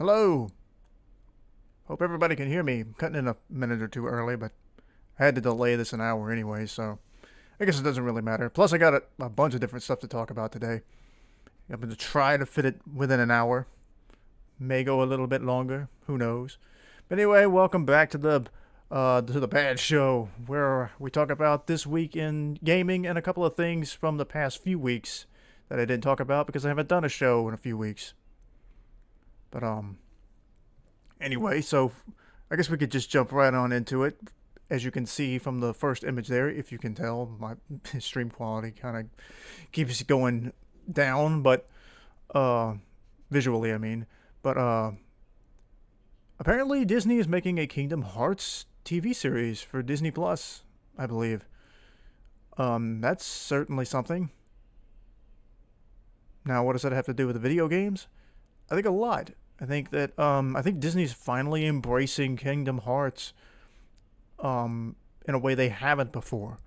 Hello. Hope everybody can hear me. I'm cutting in a minute or two early, but I had to delay this an hour anyway, so I guess it doesn't really matter. Plus, I got a bunch of different stuff to talk about today. I'm going to try to fit it within an hour. May go a little bit longer. Who knows? But anyway, welcome back to the Bad Show, where we talk about this week in gaming and a couple of things from the past few weeks that I didn't talk about because I haven't done a show in a few weeks. But anyway, so I guess we could just jump right on into it. As you can see from the first image there, if you can tell, my stream quality kind of keeps going down, but visually, I mean. But apparently Disney is making a Kingdom Hearts TV series for Disney Plus, I believe. That's certainly something. Now, what does that have to do with the video games? I think a lot. I think Disney's finally embracing Kingdom Hearts in a way they haven't before.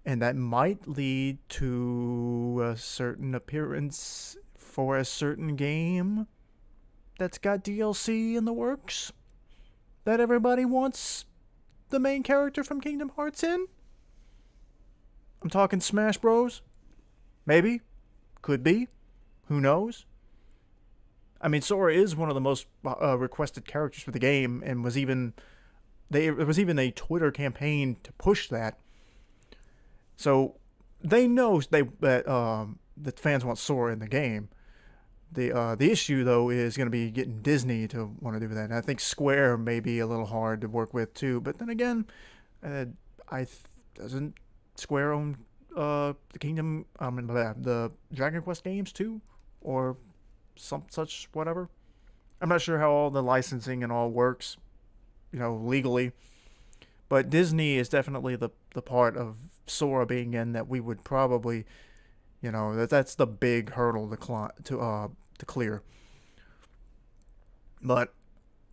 And that might lead to a certain appearance for a certain game that's got DLC in the works that everybody wants the main character from Kingdom Hearts in. I'm talking Smash Bros. Maybe. Could be. Who knows? I mean, Sora is one of the most requested characters for the game, and there was even a Twitter campaign to push that. So they know that fans want Sora in the game. The issue though is going to be getting Disney to want to do that. And I think Square may be a little hard to work with too. But then again, doesn't Square own the the Dragon Quest games too, or some such whatever? I'm not sure how all the licensing and all works, legally. But Disney is definitely the part of Sora being in that we would probably, that's the big hurdle to clear. But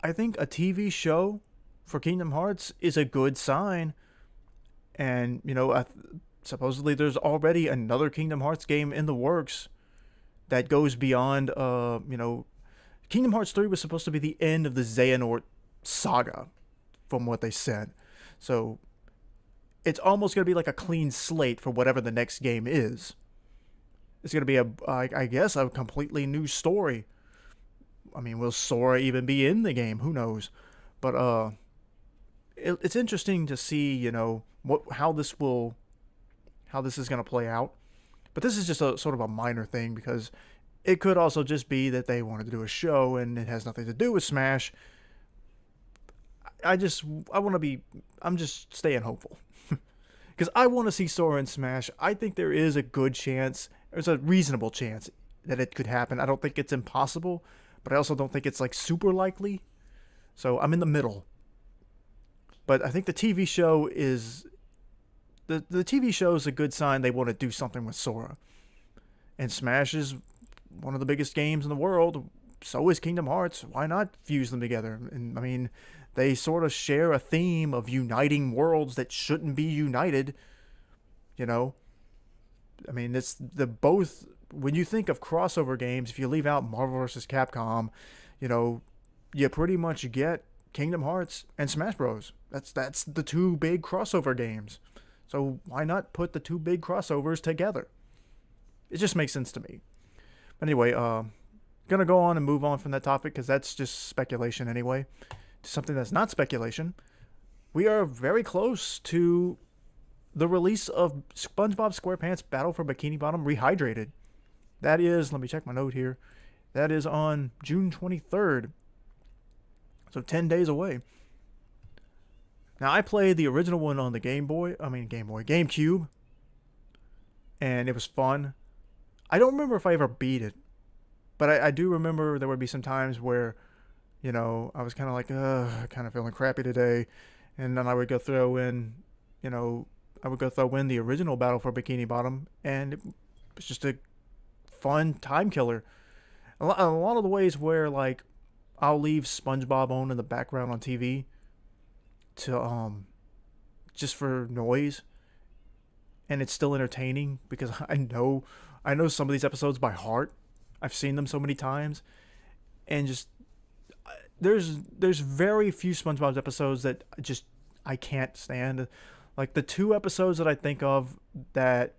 I think a TV show for Kingdom Hearts is a good sign. And, supposedly there's already another Kingdom Hearts game in the works that goes beyond, Kingdom Hearts 3 was supposed to be the end of the Xehanort saga, from what they said. So it's almost going to be like a clean slate for whatever the next game is. It's going to be I guess, a completely new story. I mean, will Sora even be in the game? Who knows? But it's interesting to see, how this is going to play out. But this is just a sort of a minor thing because it could also just be that they wanted to do a show and it has nothing to do with Smash. I'm just staying hopeful. Because I want to see Sora in Smash. I think there is a good chance, there's a reasonable chance that it could happen. I don't think it's impossible, but I also don't think it's like super likely. So I'm in the middle. But I think the TV show is the TV show is a good sign they want to do something with Sora. And Smash is one of the biggest games in the world. So is Kingdom Hearts. Why not fuse them together? And I mean, they sort of share a theme of uniting worlds that shouldn't be united. I mean, it's the both. When you think of crossover games, if you leave out Marvel vs. Capcom, you pretty much get Kingdom Hearts and Smash Bros. That's the two big crossover games. So why not put the two big crossovers together? It just makes sense to me. But anyway, gonna go on and move on from that topic because that's just speculation anyway. To something that's not speculation. We are very close to the release of SpongeBob SquarePants Battle for Bikini Bottom Rehydrated. That is, let me check my note here. That is on June 23rd. So 10 days away. Now, I played the original one on the GameCube. And it was fun. I don't remember if I ever beat it. But I do remember there would be some times where, I was kind of like, kind of feeling crappy today. And then I would go throw in, the original Battle for Bikini Bottom. And it was just a fun time killer. A lot of the ways where, like, I'll leave SpongeBob on in the background on TV to just for noise, and it's still entertaining because I know some of these episodes by heart. I've seen them so many times, and just there's very few SpongeBob episodes that just I can't stand. Like the two episodes that I think of that,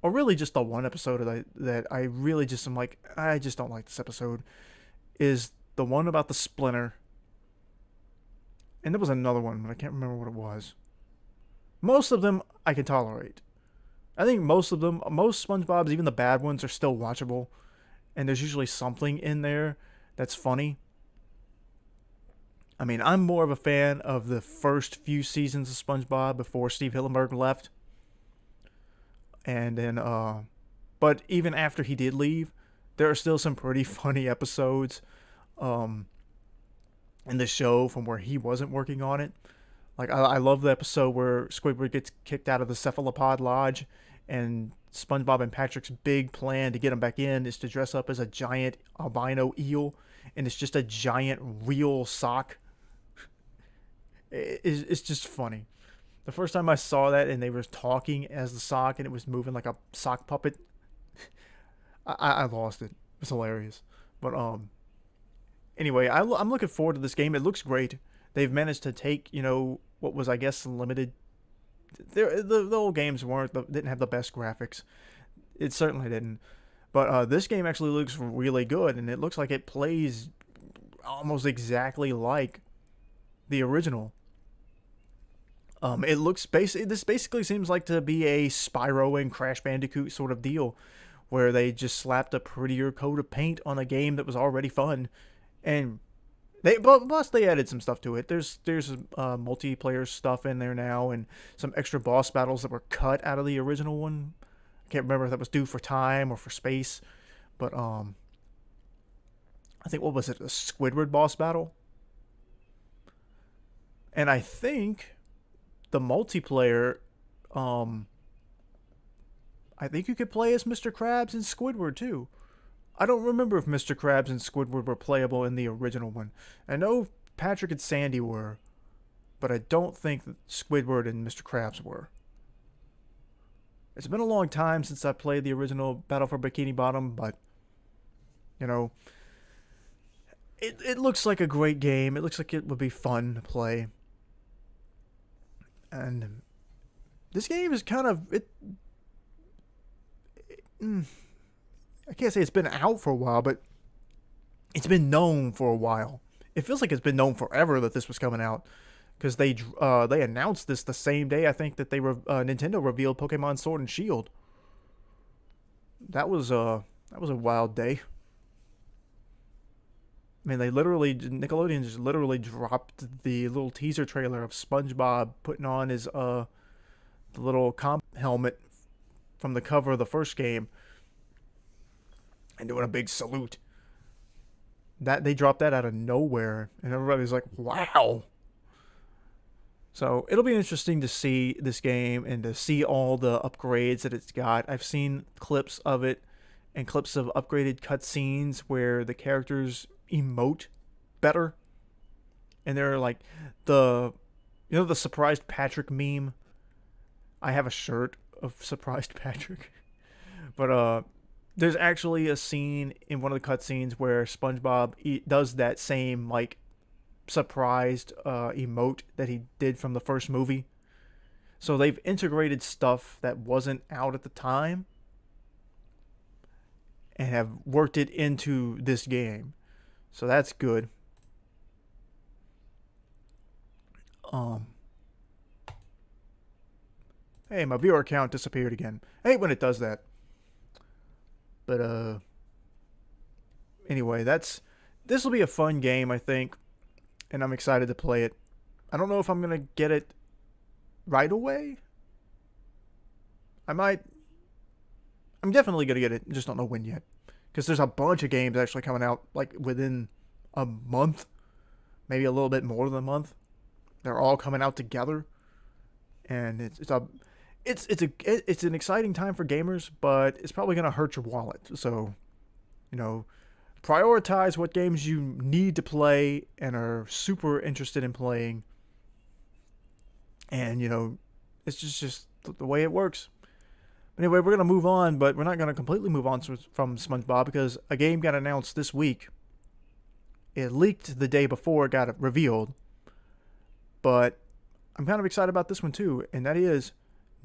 or really just the one episode that I really just am like, I just don't like this episode, is the one about the splinter. And there was another one, but I can't remember what it was. Most of them I can tolerate. I think most of them, most SpongeBob's, even the bad ones, are still watchable. And there's usually something in there that's funny. I mean, I'm more of a fan of the first few seasons of SpongeBob before Steve Hillenburg left. And then, but even after he did leave, there are still some pretty funny episodes in the show from where he wasn't working on it. Like, I love the episode where Squidward gets kicked out of the Cephalopod Lodge, and SpongeBob and Patrick's big plan to get him back in is to dress up as a giant albino eel, and it's just a giant real sock. It's just funny. The first time I saw that and they were talking as the sock and it was moving like a sock puppet, I lost it. It was hilarious. But anyway, I'm looking forward to this game. It looks great. They've managed to take, what was, I guess, limited. The old games didn't have the best graphics. It certainly didn't. But this game actually looks really good, and it looks like it plays almost exactly like the original. It looks this basically seems like to be a Spyro and Crash Bandicoot sort of deal, where they just slapped a prettier coat of paint on a game that was already fun, and plus they added some stuff to it. There's multiplayer stuff in there now, and some extra boss battles that were cut out of the original one. I can't remember if that was due for time or for space, but I think, what was it, a Squidward boss battle? And I think the multiplayer, I think you could play as Mr. Krabs and Squidward too. I don't remember if Mr. Krabs and Squidward were playable in the original one. I know Patrick and Sandy were, but I don't think that Squidward and Mr. Krabs were. It's been a long time since I played the original Battle for Bikini Bottom, but, it looks like a great game. It looks like it would be fun to play. And this game is kind of, I can't say it's been out for a while, but it's been known for a while. It feels like it's been known forever that this was coming out, because they announced this the same day, I think, that Nintendo revealed Pokemon Sword and Shield. That was a wild day. I mean, Nickelodeon just literally dropped the little teaser trailer of SpongeBob putting on his the little comp helmet from the cover of the first game and doing a big salute. That they dropped that out of nowhere, and everybody's like, "Wow!" So it'll be interesting to see this game and to see all the upgrades that it's got. I've seen clips of it and clips of upgraded cutscenes where the characters emote better, and they're like the surprised Patrick meme. I have a shirt of surprised Patrick, but there's actually a scene in one of the cutscenes where SpongeBob does that same like surprised emote that he did from the first movie. So they've integrated stuff that wasn't out at the time and have worked it into this game. So that's good. Hey, my viewer count disappeared again. I hate when it does that. But anyway, this will be a fun game, I think, and I'm excited to play it. I don't know if I'm gonna get it right away. I'm definitely gonna get it. Just don't know when yet, because there's a bunch of games actually coming out like within a month, maybe a little bit more than a month. They're all coming out together, and it's an exciting time for gamers, but it's probably gonna hurt your wallet. So, prioritize what games you need to play and are super interested in playing. And it's just the way it works. Anyway, we're gonna move on, but we're not gonna completely move on from SpongeBob, because a game got announced this week. It leaked the day before it got revealed, but I'm kind of excited about this one too, and that is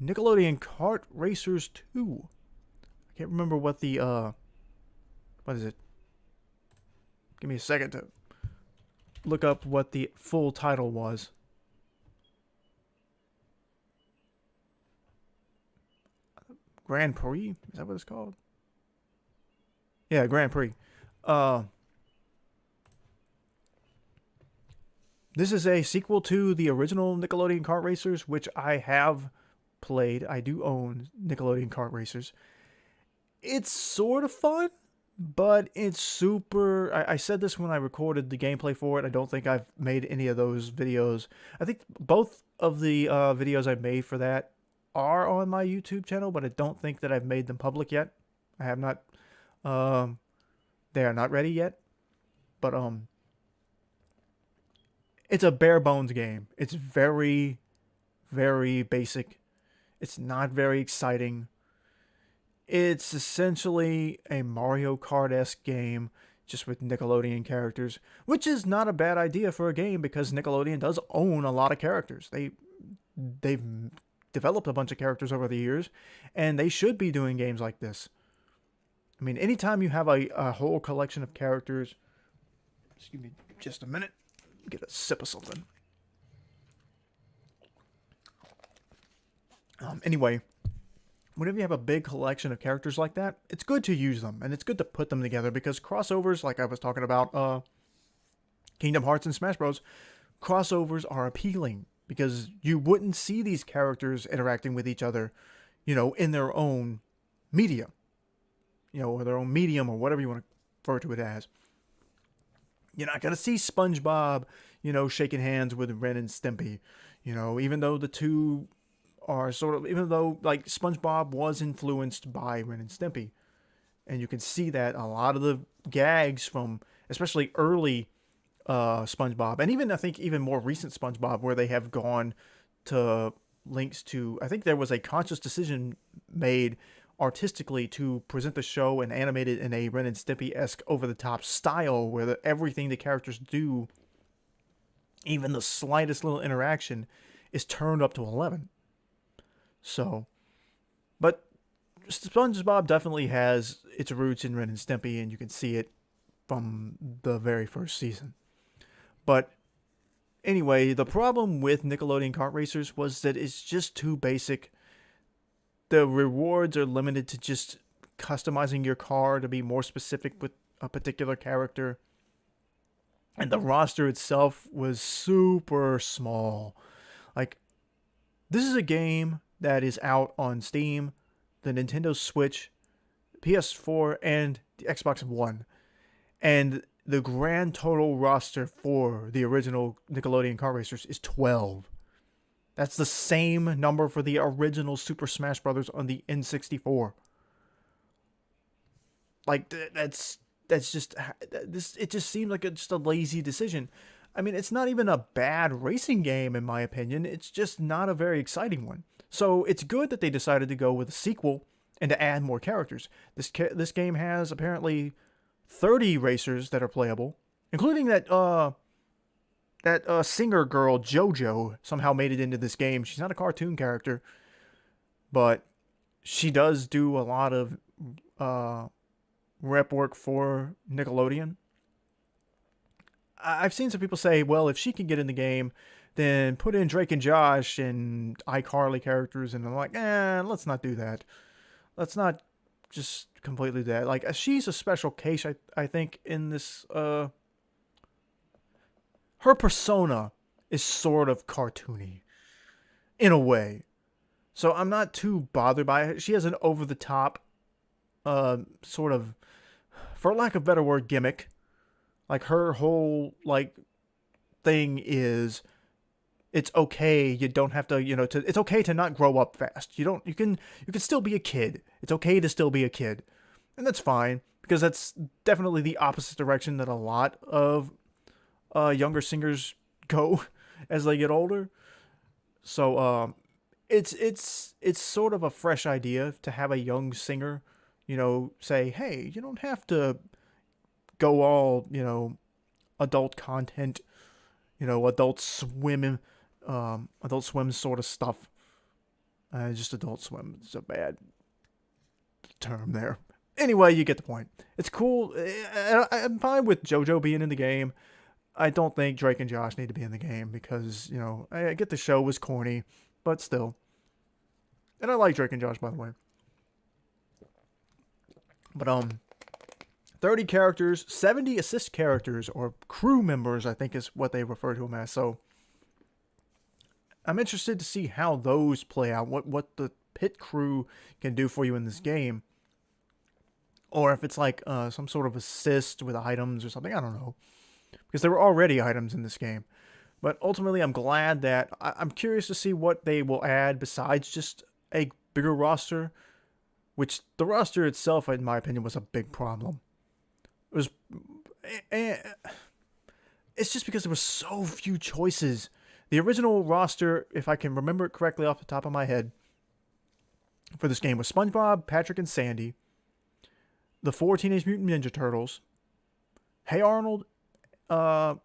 Nickelodeon Kart Racers 2. I can't remember what the what is it? Give me a second to look up what the full title was. Grand Prix? Is that what it's called? Yeah, Grand Prix. Uh, this is a sequel to the original Nickelodeon Kart Racers, which I have played. I do own Nickelodeon Kart Racers. It's sort of fun, but it's super. I said this when I recorded the gameplay for it. I don't think I've made any of those videos. I think both of the videos I've made for that are on my YouTube channel, but I don't think that I've made them public yet. I have not. They are not ready yet. But it's a bare bones game. It's very, very basic. It's not very exciting. It's essentially a Mario Kart-esque game, just with Nickelodeon characters, which is not a bad idea for a game because Nickelodeon does own a lot of characters. They've developed a bunch of characters over the years, and they should be doing games like this. I mean, anytime you have a whole collection of characters, excuse me just a minute, get a sip of something. Anyway, whenever you have a big collection of characters like that, it's good to use them, and it's good to put them together, because crossovers, like I was talking about Kingdom Hearts and Smash Bros., crossovers are appealing, because you wouldn't see these characters interacting with each other, in their own media, or their own medium, or whatever you want to refer to it as. You're not going to see SpongeBob, shaking hands with Ren and Stimpy, even though the two are even though, like, SpongeBob was influenced by Ren and Stimpy. And you can see that a lot of the gags from, especially early SpongeBob, and even, I think, even more recent SpongeBob, where they have gone to links to, I think there was a conscious decision made artistically to present the show and animate it in a Ren and Stimpy-esque over-the-top style, where everything the characters do, even the slightest little interaction, is turned up to 11. So, but SpongeBob definitely has its roots in Ren and Stimpy, and you can see it from the very first season. But anyway, the problem with Nickelodeon Kart Racers was that it's just too basic. The rewards are limited to just customizing your car to be more specific with a particular character. And the roster itself was super small. Like, this is a game that is out on Steam, the Nintendo Switch, PS4, and the Xbox One. And the grand total roster for the original Nickelodeon Kart Racers is 12. That's the same number for the original Super Smash Bros. On the N64. Like, that's just this. It just seems like it's just a lazy decision. I mean, it's not even a bad racing game, in my opinion. It's just not a very exciting one. So it's good that they decided to go with a sequel and to add more characters. This game has apparently 30 racers that are playable, including that singer girl JoJo somehow made it into this game. She's not a cartoon character, but she does do a lot of rep work for Nickelodeon. I've seen some people say, well, if she can get in the game, then put in Drake and Josh and iCarly characters, and I'm like, let's not do that. Let's not just completely do that. Like, she's a special case, I think, in this. Her persona is sort of cartoony, in a way. So I'm not too bothered by it. She has an over-the-top, sort of, for lack of a better word, gimmick. Like, her whole, like, thing is, it's okay. You don't have to, it's okay to not grow up fast. You can still be a kid. It's okay to still be a kid. And that's fine, because that's definitely the opposite direction that a lot of younger singers go as they get older. So, it's sort of a fresh idea to have a young singer, say, hey, you don't have to go all, adult content, Adult Swim sort of stuff. Just Adult Swim. It's a bad term there. Anyway, you get the point. It's cool. I'm fine with JoJo being in the game. I don't think Drake and Josh need to be in the game because, I get the show was corny, but still. And I like Drake and Josh, by the way. But 30 characters, 70 assist characters, or crew members, I think is what they refer to them as. So I'm interested to see how those play out, what the pit crew can do for you in this game. Or if it's like some sort of assist with items or something, I don't know. Because there were already items in this game. But ultimately, I'm glad that I'm curious to see what they will add besides just a bigger roster. Which the roster itself, in my opinion, was a big problem. It's just because there were so few choices. The original roster, if I can remember it correctly off the top of my head, for this game was SpongeBob, Patrick, and Sandy, the 4 Teenage Mutant Ninja Turtles, Hey Arnold, and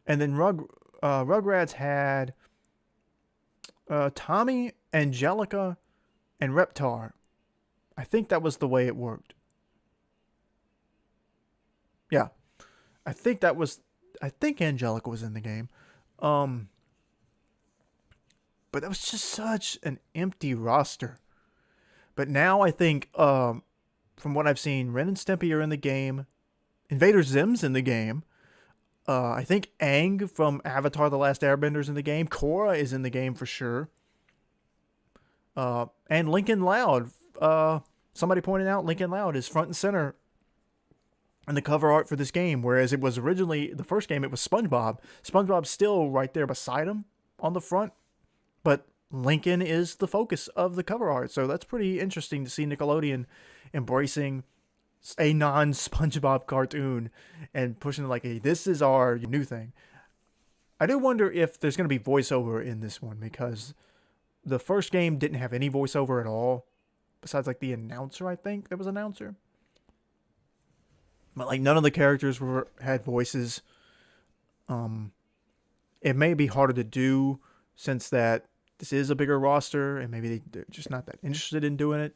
then Rugrats had Tommy, Angelica, and Reptar. I think that was the way it worked. Yeah. I think Angelica was in the game. But that was just such an empty roster. But now I think, from what I've seen, Ren and Stimpy are in the game. Invader Zim's in the game. I think Aang from Avatar: The Last Airbender is in the game. Korra is in the game for sure. And Lincoln Loud. Somebody pointed out Lincoln Loud is front and center in the cover art for this game, whereas it was originally, the first game, it was SpongeBob. SpongeBob's still right there beside him on the front, but Lincoln is the focus of the cover art, so that's pretty interesting to see Nickelodeon embracing a non-SpongeBob cartoon and pushing it like, hey, this is our new thing. I do wonder if there's going to be voiceover in this one, because the first game didn't have any voiceover at all. Besides, like, the announcer, I think there was an announcer. But, like, none of the characters had voices. It may be harder to do since that this is a bigger roster, and maybe they're just not that interested in doing it.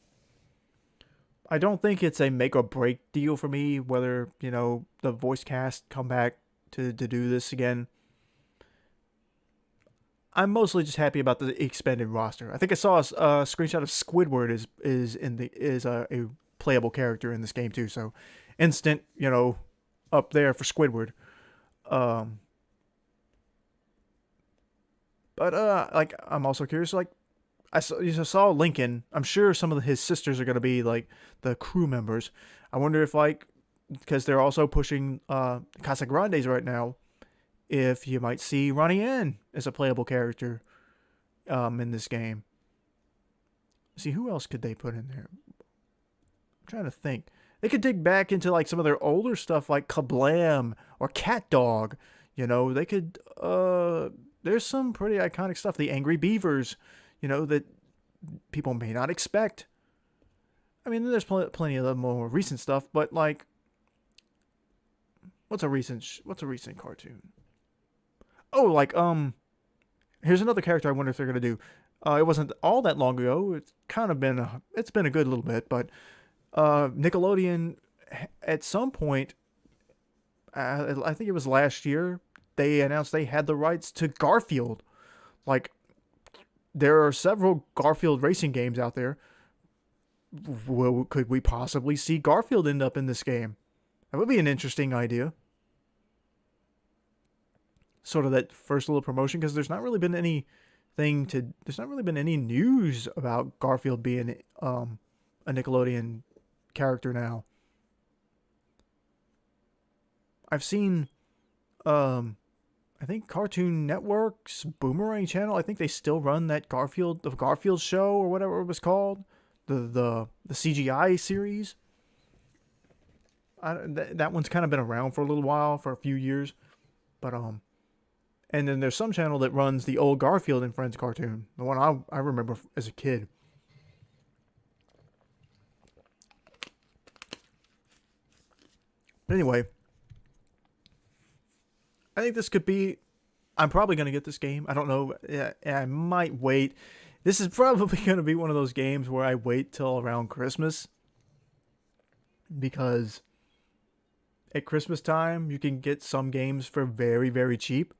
I don't think it's a make or break deal for me whether, the voice cast come back to do this again. I'm mostly just happy about the expanded roster. I think I saw a screenshot of Squidward is a playable character in this game too. So instant, up there for Squidward. But like, I'm also curious. Like, you saw Lincoln. I'm sure some of his sisters are gonna be like the crew members. I wonder if, like, because they're also pushing Casa Grandes right now, if you might see Ronnie Ann as a playable character in this game. See, who else could they put in there? I'm trying to think. They could dig back into, like, some of their older stuff, like Kablam or Cat Dog. They could, there's some pretty iconic stuff. The Angry Beavers, that people may not expect. I mean, there's plenty of the more recent stuff, but, like, what's a recent cartoon? Oh, like, here's another character I wonder if they're going to do. It wasn't all that long ago. It's kind of been, it's been a good little bit, but Nickelodeon, at some point, I think it was last year, they announced they had the rights to Garfield. Like, there are several Garfield racing games out there. Well, could we possibly see Garfield end up in this game? That would be an interesting idea. Sort of that first little promotion, because there's not really been any news about Garfield being a Nickelodeon character now. I've seen I think Cartoon Network's Boomerang channel, I think they still run that the Garfield show or whatever it was called, the CGI series. That one's kind of been around for a little while, for a few years, but and then there's some channel that runs the old Garfield and Friends cartoon, the one I remember as a kid. But anyway, I think this could be. I'm probably going to get this game. I don't know. I might wait. This is probably going to be one of those games where I wait till around Christmas, because at Christmas time you can get some games for very, very cheap,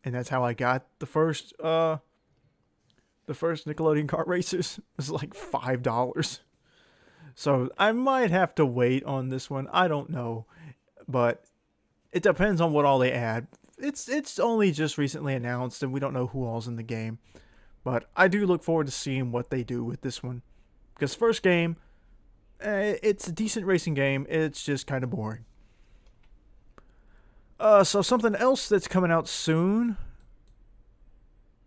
and that's how I got the first Nickelodeon kart racers. It was like $5. So I might have to wait on this one. I don't know, but it depends on what all they add. It's only just recently announced, and we don't know who all's in the game. But I do look forward to seeing what they do with this one, because first game, it's a decent racing game. It's just kind of boring. So something else that's coming out soon,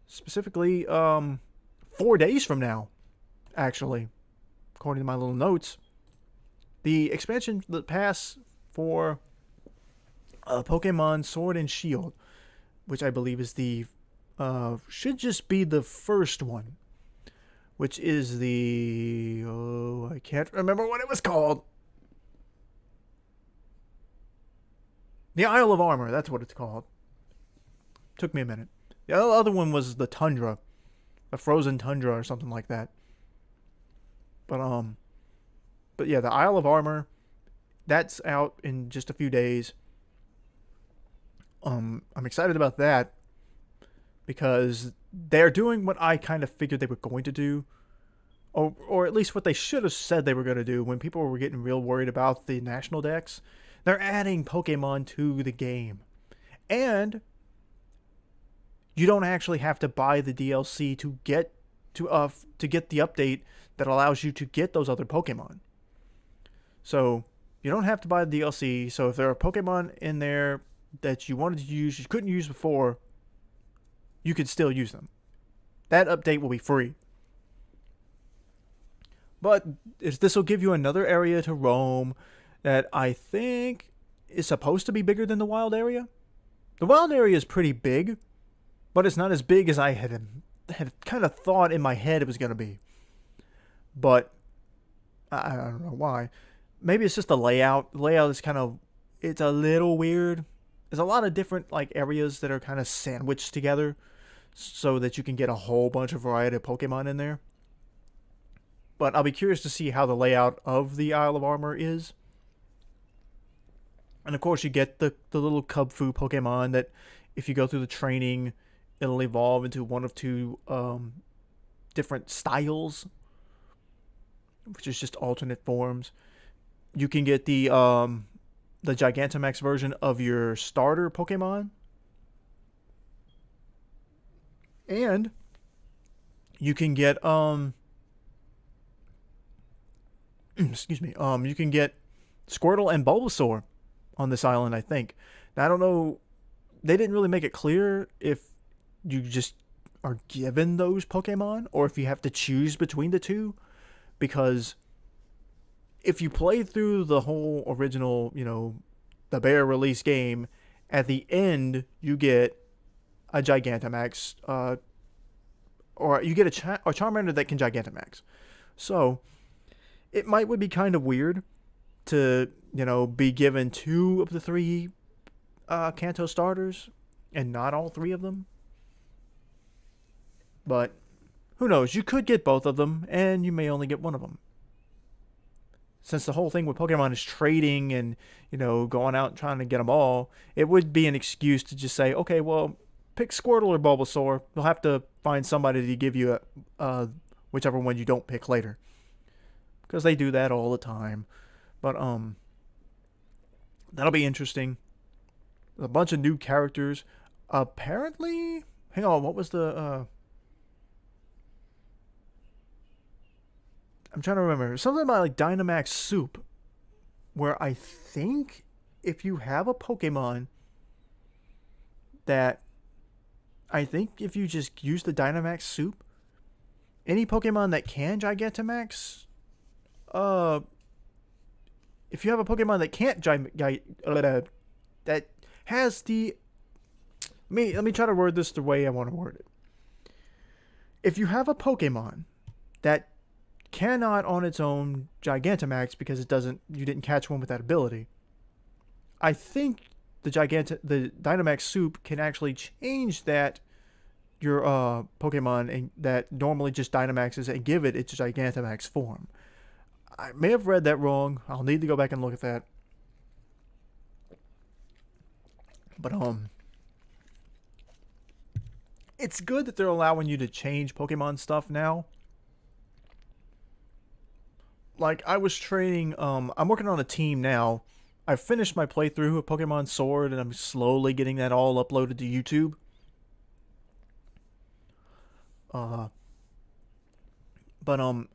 specifically 4 days from now, actually, according to my little notes, the expansion, the pass for Pokemon Sword and Shield, which I believe is the should just be the first one, which is the I can't remember what it was called. The Isle of Armor, that's what it's called. Took me a minute. The other one was the Tundra, a frozen tundra or something like that. But yeah, the Isle of Armor, that's out in just a few days. I'm excited about that because they're doing what I kind of figured they were going to do, or at least what they should have said they were going to do when people were getting real worried about the national decks. They're adding Pokemon to the game, and you don't actually have to buy the DLC to get the update that allows you to get those other Pokemon. So you don't have to buy the DLC. So if there are Pokemon in there that you wanted to use, you couldn't use before, you could still use them. That update will be free. But this will give you another area to roam that I think is supposed to be bigger than the wild area. The wild area is pretty big, but it's not as big as I had kind of thought in my head it was going to be. But I don't know why. Maybe it's just the layout. The layout is it's a little weird. There's a lot of different like areas that are kind of sandwiched together so that you can get a whole bunch of variety of Pokemon in there. But I'll be curious to see how the layout of the Isle of Armor is. And of course you get the little Cubfu Pokemon that if you go through the training, it'll evolve into one of two different styles, which is just alternate forms. You can get the Gigantamax version of your starter Pokemon. And you can get excuse me, you can get Squirtle and Bulbasaur on this island, I think. Now, I don't know, they didn't really make it clear if you just are given those Pokemon or if you have to choose between the two, because if you play through the whole original, the Bear release game, at the end you get a Gigantamax, or you get a Charmander that can Gigantamax. So it would be kind of weird to, be given two of the three Kanto starters and not all three of them. But who knows? You could get both of them, and you may only get one of them. Since the whole thing with Pokemon is trading and, going out and trying to get them all, it would be an excuse to just say, okay, well, pick Squirtle or Bulbasaur. You'll have to find somebody to give you whichever one you don't pick later. Because they do that all the time. But that'll be interesting. A bunch of new characters. Apparently, hang on, what was the I'm trying to remember. Something about like Dynamax Soup, where I think if you have a Pokemon that if you just use the Dynamax Soup, any Pokemon that can Gigantamax, if you have a Pokemon that can't that has the let me try to word this the way I want to word it. If you have a Pokemon that cannot on its own Gigantamax because you didn't catch one with that ability, I think the Dynamax soup can actually change that your Pokemon and that normally just Dynamaxes and give it its Gigantamax form. I may have read that wrong. I'll need to go back and look at that. But it's good that they're allowing you to change Pokemon stuff now. Like I was training, I'm working on a team now. I've finished my playthrough of Pokemon Sword, and I'm slowly getting that all uploaded to YouTube. Uh, but I'm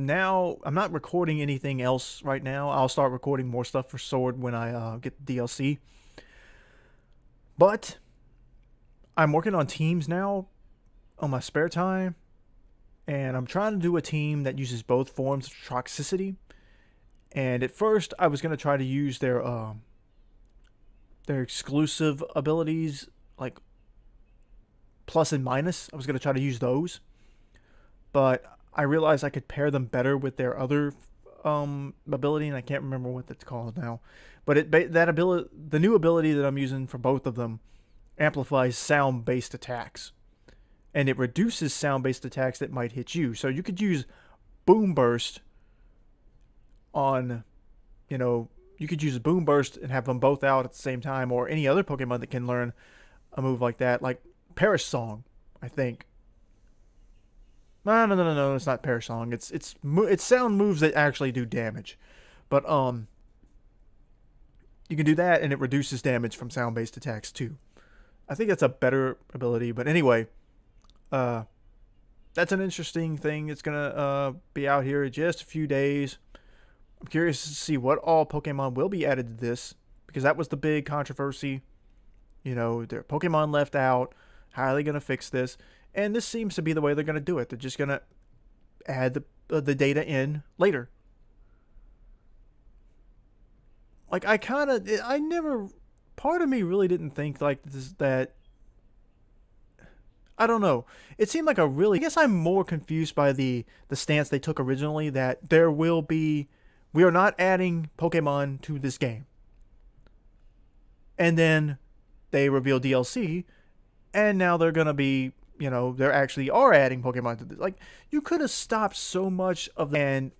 not recording anything else right now. I'll start recording more stuff for Sword when I get the DLC. But I'm working on teams now on my spare time, and I'm trying to do a team that uses both forms of Toxicity. And at first, I was gonna try to use their exclusive abilities, like plus and minus. I was gonna try to use those, but I realized I could pair them better with their other ability, and I can't remember what that's called now. But the new ability that I'm using for both of them, amplifies sound-based attacks, and it reduces sound-based attacks that might hit you. So you could use Boom Burst on, you could use Boom Burst and have them both out at the same time, or any other Pokemon that can learn a move like that, like Perish Song, I think. No, it's not Perish Song. It's sound moves that actually do damage, but you can do that, and it reduces damage from sound-based attacks too. I think that's a better ability, but anyway, that's an interesting thing. It's gonna be out here in just a few days. I'm curious to see what all Pokemon will be added to this, because that was the big controversy. There are Pokemon left out. How are they gonna fix this? And this seems to be the way they're gonna do it. They're just gonna add the data in later. Like part of me really didn't think like this, that, I don't know. It seemed like I guess I'm more confused by the stance they took originally, that we are not adding Pokemon to this game. And then they reveal DLC, and now they're going to be, they actually are adding Pokemon to this. Like, you could have stopped so much of that, and,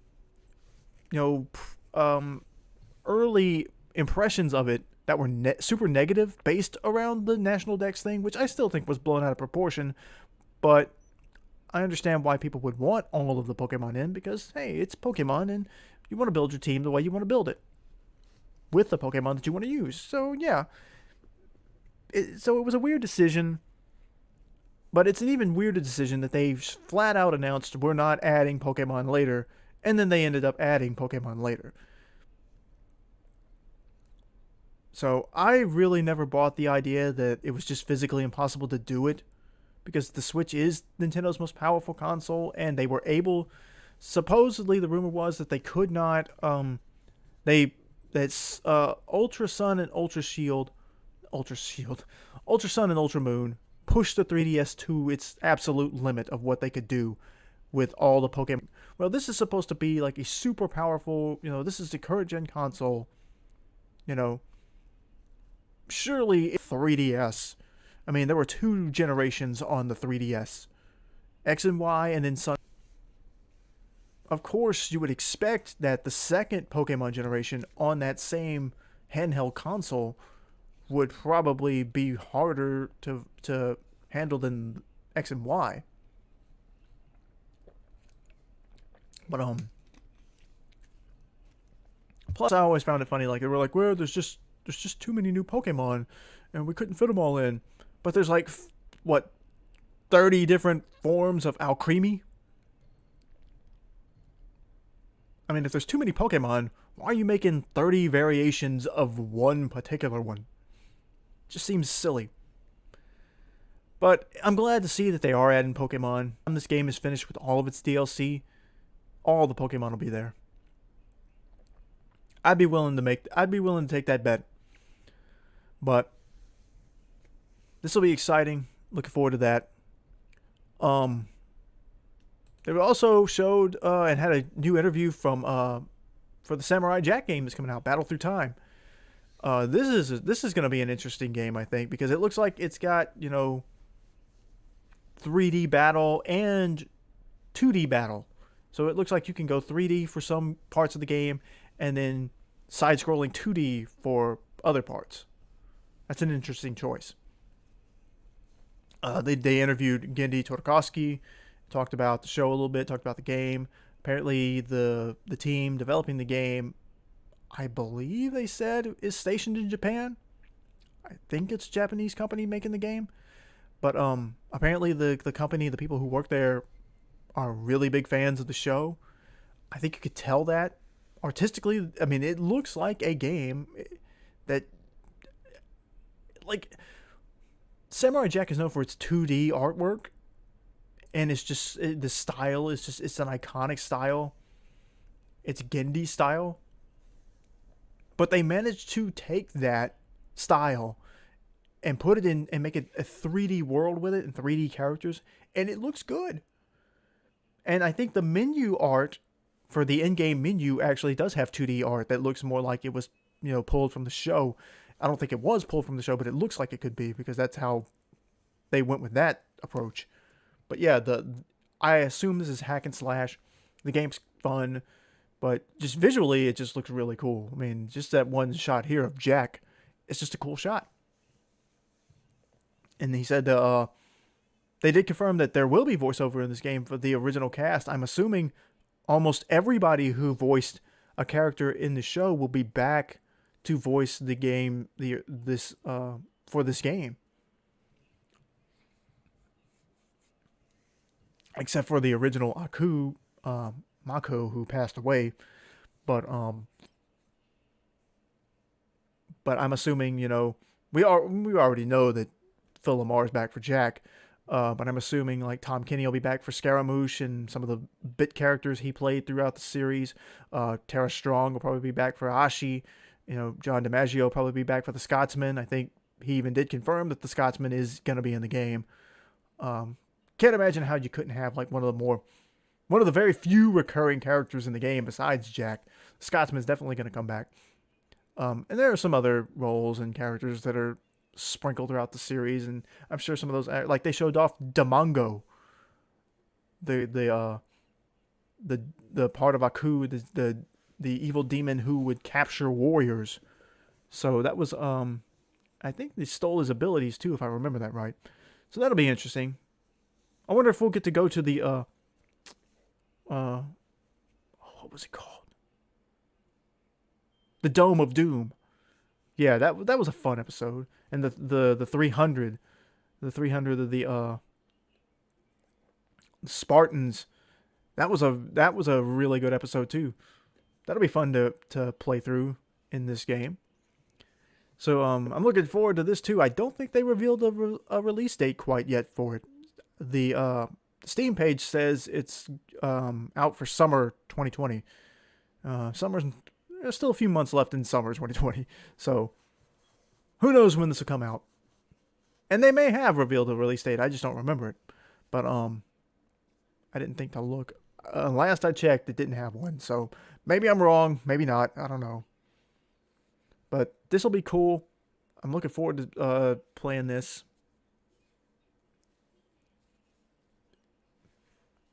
early impressions of it that were super negative based around the National Dex thing, which I still think was blown out of proportion, but I understand why people would want all of the Pokemon in, because, hey, it's Pokemon, and you want to build your team the way you want to build it, with the Pokemon that you want to use. So, yeah. So it was a weird decision, but it's an even weirder decision that they flat out announced we're not adding Pokemon later, and then they ended up adding Pokemon later. So I really never bought the idea that it was just physically impossible to do it, because the Switch is Nintendo's most powerful console, and they were able, supposedly the rumor was that they could not, Ultra Sun and Ultra Sun and Ultra Moon pushed the 3DS to its absolute limit of what they could do with all the Pokemon. Well, this is supposed to be like a super powerful, this is the current gen console, surely 3DS. I mean, there were 2 generations on the 3DS. X and Y, and then Sun. Of course, you would expect that the second Pokemon generation on that same handheld console would probably be harder to handle than X and Y. But plus I always found it funny, like they were like, well, there's just too many new Pokemon, and we couldn't fit them all in. But there's like, 30 different forms of Alcremie? I mean, if there's too many Pokemon, why are you making 30 variations of one particular one? It just seems silly. But I'm glad to see that they are adding Pokemon. When this game is finished with all of its DLC, all the Pokemon will be there. I'd be willing to take that bet. But this will be exciting. Looking forward to that. They also showed and had a new interview from for the Samurai Jack game that's coming out, Battle Through Time. This is going to be an interesting game, I think, because it looks like it's got 3D battle and 2D battle. So it looks like you can go 3D for some parts of the game, and then side-scrolling 2D for other parts. That's an interesting choice. They interviewed Gendy Torkowski, talked about the show a little bit, talked about the game. Apparently, the team developing the game, I believe they said, is stationed in Japan. I think it's a Japanese company making the game. But apparently the company, the people who work there, are really big fans of the show. I think you could tell that artistically. I mean, it looks like a game that, like, Samurai Jack is known for its 2D artwork, and it's just the style is just, it's an iconic style. It's Gendy style, but they managed to take that style and put it in and make it a 3D world with it and 3D characters, and it looks good. And I think the menu art for the in-game menu actually does have 2D art that looks more like it was, pulled from the show. I don't think it was pulled from the show, but it looks like it could be, because that's how they went with that approach. But yeah, I assume this is hack and slash. The game's fun, but just visually, it just looks really cool. I mean, just that one shot here of Jack, it's just a cool shot. And he said they did confirm that there will be voiceover in this game for the original cast. I'm assuming almost everybody who voiced a character in the show will be back to voice the game for this game, except for the original Mako, who passed away. But I'm assuming we already know that Phil Lamar's back for Jack. But I'm assuming like Tom Kenny will be back for Scaramouche and some of the bit characters he played throughout the series. Tara Strong will probably be back for Ashi. John DiMaggio will probably be back for the Scotsman. I think he even did confirm that the Scotsman is going to be in the game. Can't imagine how you couldn't have like one of the very few recurring characters in the game besides Jack. The Scotsman's definitely going to come back. And there are some other roles and characters that are sprinkled throughout the series, and I'm sure some of those, like they showed off Damongo, the part of Aku, the evil demon who would capture warriors. So that was I think they stole his abilities too, if I remember that right. So that'll be interesting. I wonder if we'll get to go to the what was it called? The Dome of Doom. Yeah, that was a fun episode. And the 300 of the Spartans, that was a really good episode too. That'll be fun to play through in this game. So I'm looking forward to this too. I don't think they revealed a release date quite yet for it. The Steam page says it's out for summer 2020. There's still a few months left in summer 2020. So who knows when this will come out? And they may have revealed a release date. I just don't remember it. But I didn't think to look. Last I checked, it didn't have one. So maybe I'm wrong. Maybe not. I don't know. But this will be cool. I'm looking forward to playing this.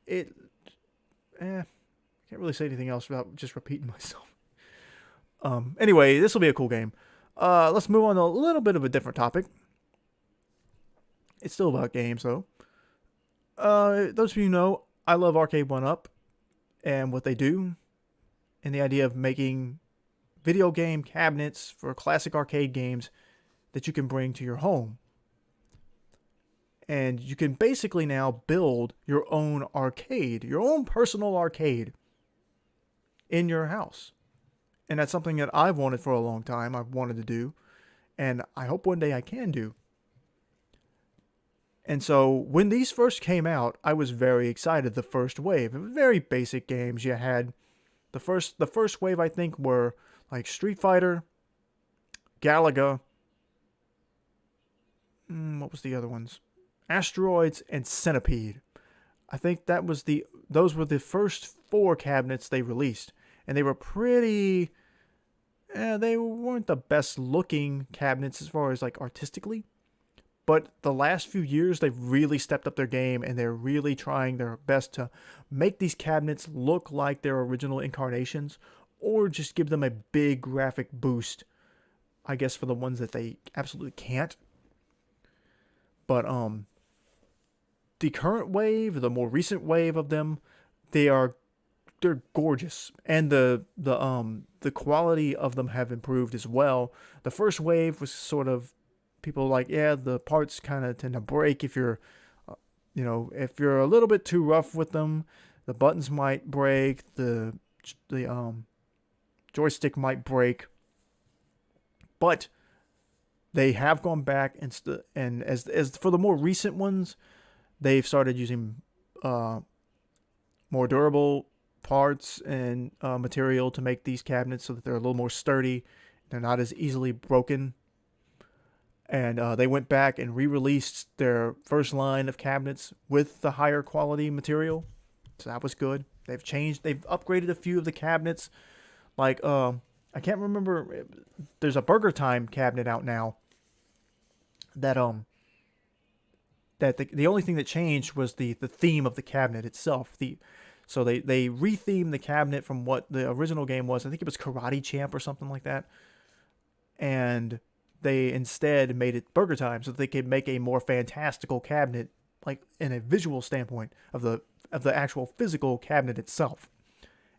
Can't really say anything else without just repeating myself. Anyway, this will be a cool game. Let's move on to a little bit of a different topic. It's still about games, though. Those of you who know, I love Arcade 1-Up and what they do, and the idea of making video game cabinets for classic arcade games that you can bring to your home. And you can basically now build your own arcade, your own personal arcade in your house. And that's something that I've wanted for a long time. I've wanted to do. And I hope one day I can do. And so when these first came out, I was very excited. The first wave. It was very basic games. You had the first wave, I think, were like Street Fighter, Galaga. What was the other ones? Asteroids and Centipede. I think those were the first 4 cabinets they released. And they were pretty They weren't the best looking cabinets as far as like artistically, but the last few years they've really stepped up their game and they're really trying their best to make these cabinets look like their original incarnations or just give them a big graphic boost, I guess, for the ones that they absolutely can't. But the current wave, the more recent wave of them, they are they're gorgeous, and the quality of them have improved as well. The first wave was sort of people like, yeah, the parts kind of tend to break if you're if you're a little bit too rough with them. The buttons might break, the joystick might break, but they have gone back and as for the more recent ones, they've started using more durable parts and material to make these cabinets so that they're a little more sturdy. They're not as easily broken. And they went back and re-released their first line of cabinets with the higher quality material. So that was good. They've upgraded a few of the cabinets. Like, I can't remember. There's a Burger Time cabinet out now that the only thing that changed was the theme of the cabinet itself. So they rethemed the cabinet from what the original game was. I think it was Karate Champ or something like that. And they instead made it Burger Time so that they could make a more fantastical cabinet, like in a visual standpoint of the actual physical cabinet itself.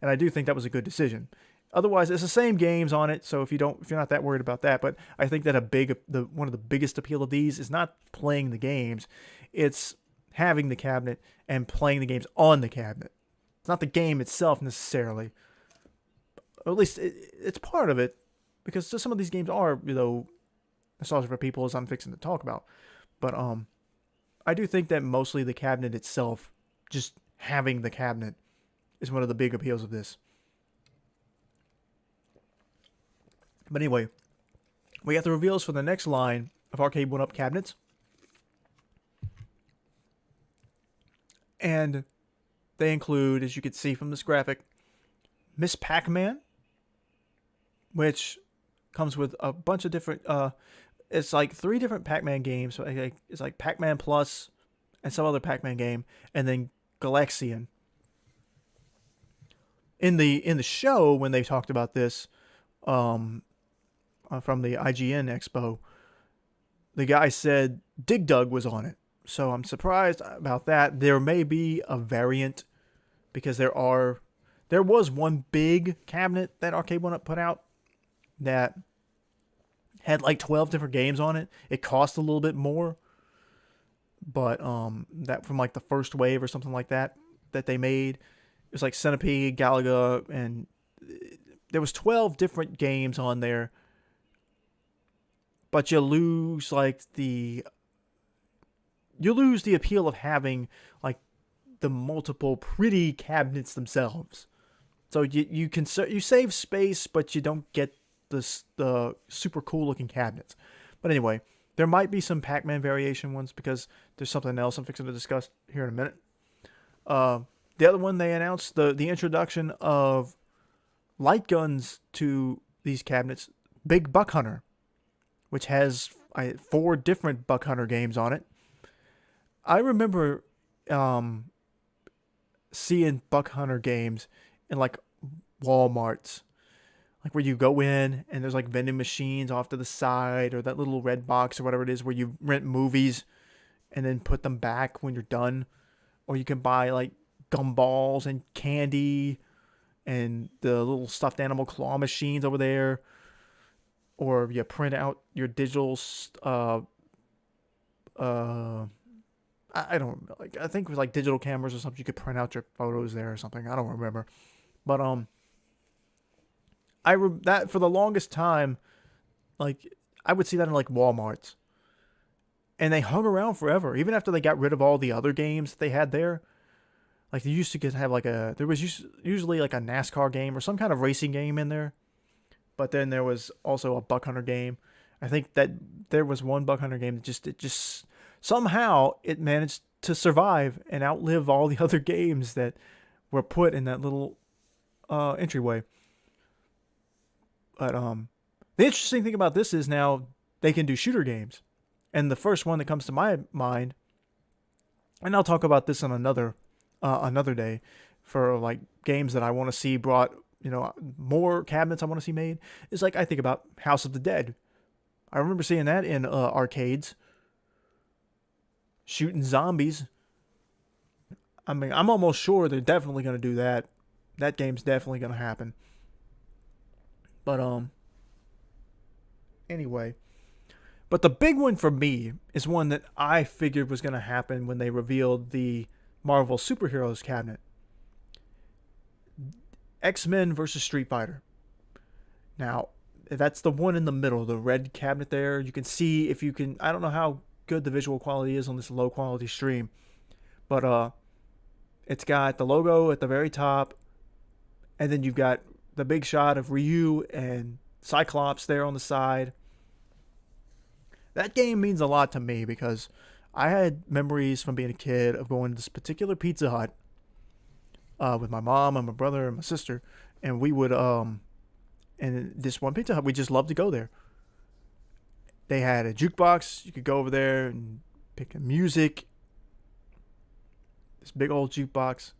And I do think that was a good decision. Otherwise, it's the same games on it, so if you're not that worried about that, but I think that one of the biggest appeal of these is not playing the games, it's having the cabinet and playing the games on the cabinet. It's not the game itself necessarily, or at least it's part of it, because some of these games are nostalgia for people, as I'm fixing to talk about. But I do think that mostly the cabinet itself, just having the cabinet, is one of the big appeals of this. But anyway, we got the reveals for the next line of Arcade 1-Up cabinets. And they include, as you can see from this graphic, Miss Pac-Man, which comes with a bunch of different... it's like 3 different Pac-Man games. It's like Pac-Man Plus and some other Pac-Man game, and then Galaxian. In the show, when they talked about this... from the IGN Expo, the guy said Dig Dug was on it. So I'm surprised about that. There may be a variant because there was one big cabinet that Arcade 1-Up put out that had like 12 different games on it. It cost a little bit more, but that from like the first wave or something like that they made. It was like Centipede, Galaga, and there was 12 different games on there. But you lose the appeal of having like the multiple pretty cabinets themselves. So you save space, but you don't get the super cool looking cabinets. But anyway, there might be some Pac-Man variation ones because there's something else I'm fixing to discuss here in a minute. The other one, they announced the introduction of light guns to these cabinets. Big Buck Hunter, which has 4 different Buck Hunter games on it. I remember seeing Buck Hunter games in like Walmarts, like where you go in and there's like vending machines off to the side, or that little red box or whatever it is where you rent movies and then put them back when you're done. Or you can buy like gumballs and candy and the little stuffed animal claw machines over there. Or you print out your digital, I don't know, like I think it was like digital cameras or something. You could print out your photos there or something. I don't remember, but that for the longest time, like I would see that in like Walmart's, and they hung around forever, even after they got rid of all the other games that they had there. Like they used to have there was usually like a NASCAR game or some kind of racing game in there. But then there was also a Buck Hunter game. I think that there was one Buck Hunter game that it just somehow it managed to survive and outlive all the other games that were put in that little entryway. But the interesting thing about this is now they can do shooter games, and the first one that comes to my mind, and I'll talk about this on another day, for like games that I want to see brought, more cabinets I want to see made, is like I think about House of the Dead. I remember seeing that in arcades, shooting zombies. I mean, I'm almost sure they're definitely going to do that. That game's definitely going to happen. But anyway, but the big one for me is one that I figured was going to happen when they revealed the Marvel Superheroes cabinet. X-Men versus Street Fighter. Now, that's the one in the middle, the red cabinet there. You can see, if you can, I don't know how good the visual quality is on this low quality stream, but it's got the logo at the very top, and then you've got the big shot of Ryu and Cyclops there on the side. That game means a lot to me because I had memories from being a kid of going to this particular Pizza Hut with my mom and my brother and my sister, and we would and this one Pizza Hut, we just loved to go there. They had a jukebox. You could go over there and pick music. This big old jukebox.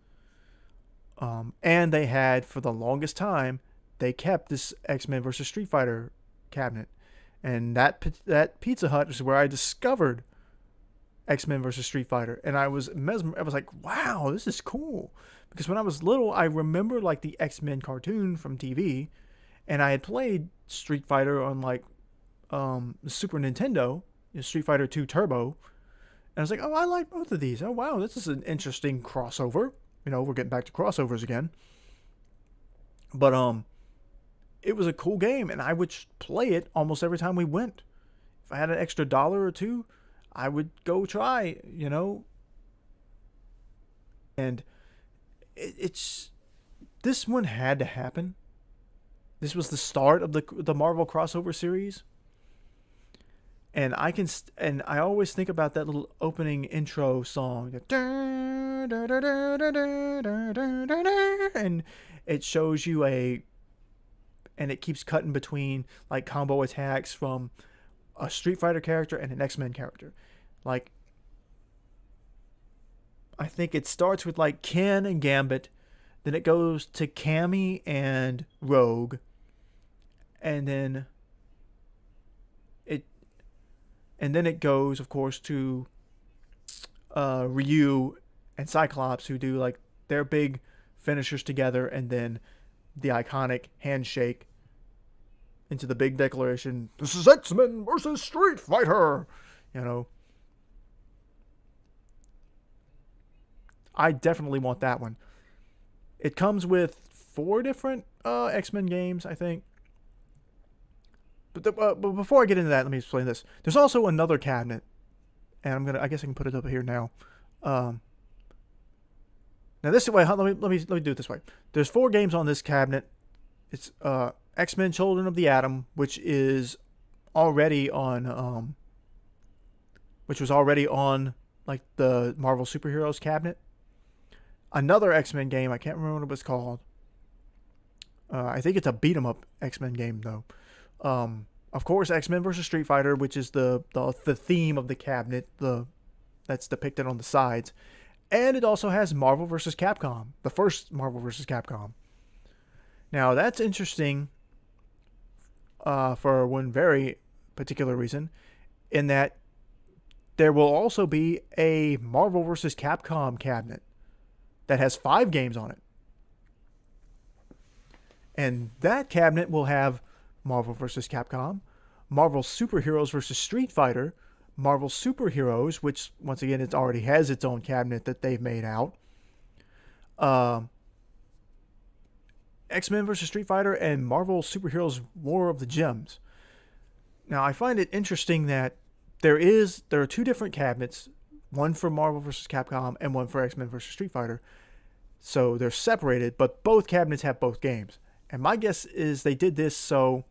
And they had, for the longest time, they kept this X-Men versus Street Fighter cabinet. And that Pizza Hut is where I discovered X-Men versus Street Fighter. And I was I was like, wow, this is cool. Because when I was little, I remember like the X-Men cartoon from TV. And I had played Street Fighter on like Super Nintendo, Street Fighter 2 Turbo. And I was like, oh, I like both of these. Oh, wow, this is an interesting crossover. We're getting back to crossovers again. But it was a cool game, and I would play it almost every time we went. If I had an extra dollar or two, I would go try, And it's this one had to happen. This was the start of the Marvel crossover series. And I always think about that little opening intro song. And it shows you and it keeps cutting between like combo attacks from a Street Fighter character and an X-Men character. Like, I think it starts with like Ken and Gambit, then it goes to Cammy and Rogue, and then it goes, of course, to Ryu and Cyclops, who do like their big finishers together, and then the iconic handshake into the big declaration, "This is X-Men versus Street Fighter." I definitely want that one. It comes with 4 different X-Men games, I think. But before I get into that, let me explain this. There's also another cabinet, and I guess I can put it up here now. Now this way, let me do it this way. There's 4 games on this cabinet. It's X-Men: Children of the Atom, which is already on which was already on like the Marvel Superheroes cabinet. Another X-Men game, I can't remember what it was called. I think it's a beat 'em up X-Men game though. Of course, X-Men versus Street Fighter, which is the theme of the cabinet, that's depicted on the sides. And it also has Marvel vs. Capcom, the first Marvel vs. Capcom. Now, that's interesting for one very particular reason, in that there will also be a Marvel vs. Capcom cabinet that has 5 games on it. And that cabinet will have Marvel vs. Capcom, Marvel Superheroes vs. Street Fighter, Marvel Superheroes, which, once again, it already has its own cabinet that they've made out, X-Men vs. Street Fighter, and Marvel Superheroes War of the Gems. Now, I find it interesting that there are 2 different cabinets, one for Marvel vs. Capcom and one for X-Men vs. Street Fighter. So they're separated, but both cabinets have both games. And my guess is they did this so,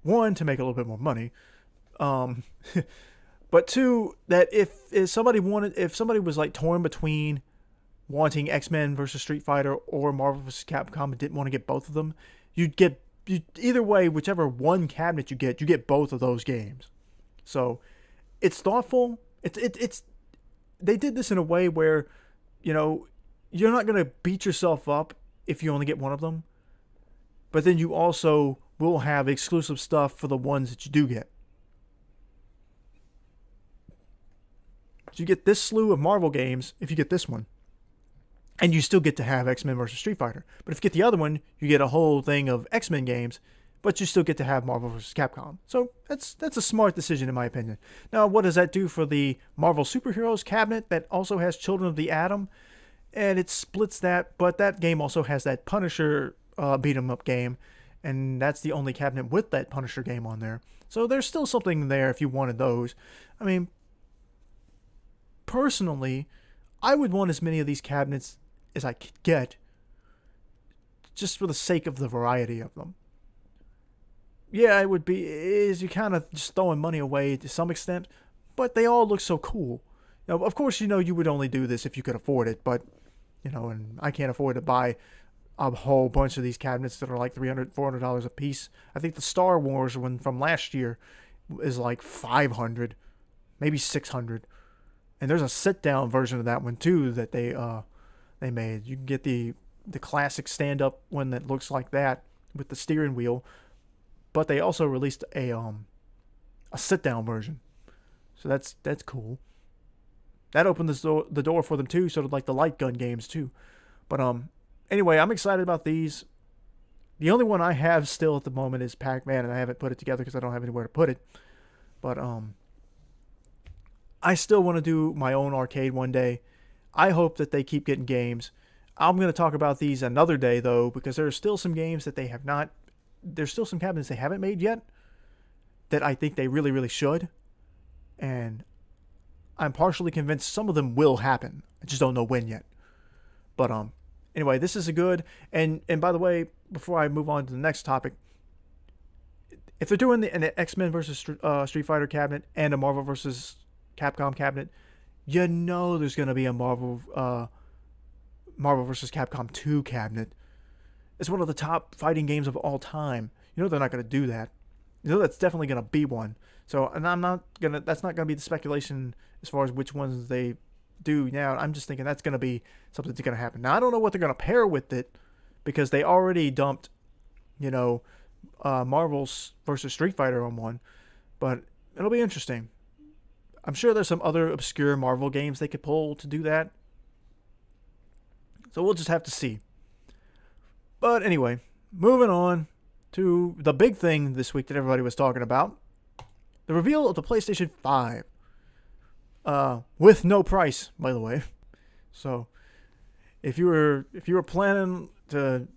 one, to make a little bit more money, but 2, that if somebody was like torn between wanting X-Men versus Street Fighter or Marvel vs. Capcom and didn't want to get both of them, you'd either way, whichever one cabinet you get both of those games. So it's thoughtful. It's they did this in a way where, you know, you're not gonna beat yourself up if you only get one of them, but then you also will have exclusive stuff for the ones that you do get. So you get this slew of Marvel games if you get this one. And you still get to have X-Men versus Street Fighter. But if you get the other one, you get a whole thing of X-Men games, but you still get to have Marvel vs. Capcom. So that's a smart decision in my opinion. Now, what does that do for the Marvel Superheroes cabinet that also has Children of the Atom? And it splits that, but that game also has that Punisher beat 'em up game, and that's the only cabinet with that Punisher game on there. So there's still something there if you wanted those. I mean, personally, I would want as many of these cabinets as I could get, just for the sake of the variety of them. Yeah, it would be, is you kind of just throwing money away to some extent, but they all look so cool. Now, of course, you would only do this if you could afford it, but, and I can't afford to buy a whole bunch of these cabinets that are like $300, $400 a piece. I think the Star Wars one from last year is like $500, maybe $600. And there's a sit-down version of that one too that they made. You can get the classic stand-up one that looks like that with the steering wheel, but they also released a sit-down version. So that's cool. That opened the door for them too, sort of like the light gun games too. But anyway, I'm excited about these. The only one I have still at the moment is Pac-Man, and I haven't put it together because I don't have anywhere to put it. But I still want to do my own arcade one day. I hope that they keep getting games. I'm going to talk about these another day, though, because there are still some games that they have not... There's still some cabinets they haven't made yet that I think they really, really should. And I'm partially convinced some of them will happen. I just don't know when yet. But anyway, this is a good... And by the way, before I move on to the next topic, if they're doing an X-Men versus Street Fighter cabinet and a Marvel versus Capcom cabinet, there's going to be a Marvel vs. Capcom 2 cabinet. It's one of the top fighting games of all time. They're not going to do that. That's definitely going to be one. So, and that's not going to be the speculation as far as which ones they do now. I'm just thinking that's going to be something that's going to happen. Now, I don't know what they're going to pair with it, because they already dumped, Marvel's versus Street Fighter on one, but it'll be interesting. I'm sure there's some other obscure Marvel games they could pull to do that. So we'll just have to see. But anyway, moving on to the big thing this week that everybody was talking about. The reveal of the PlayStation 5. With no price, by the way. So if you were planning to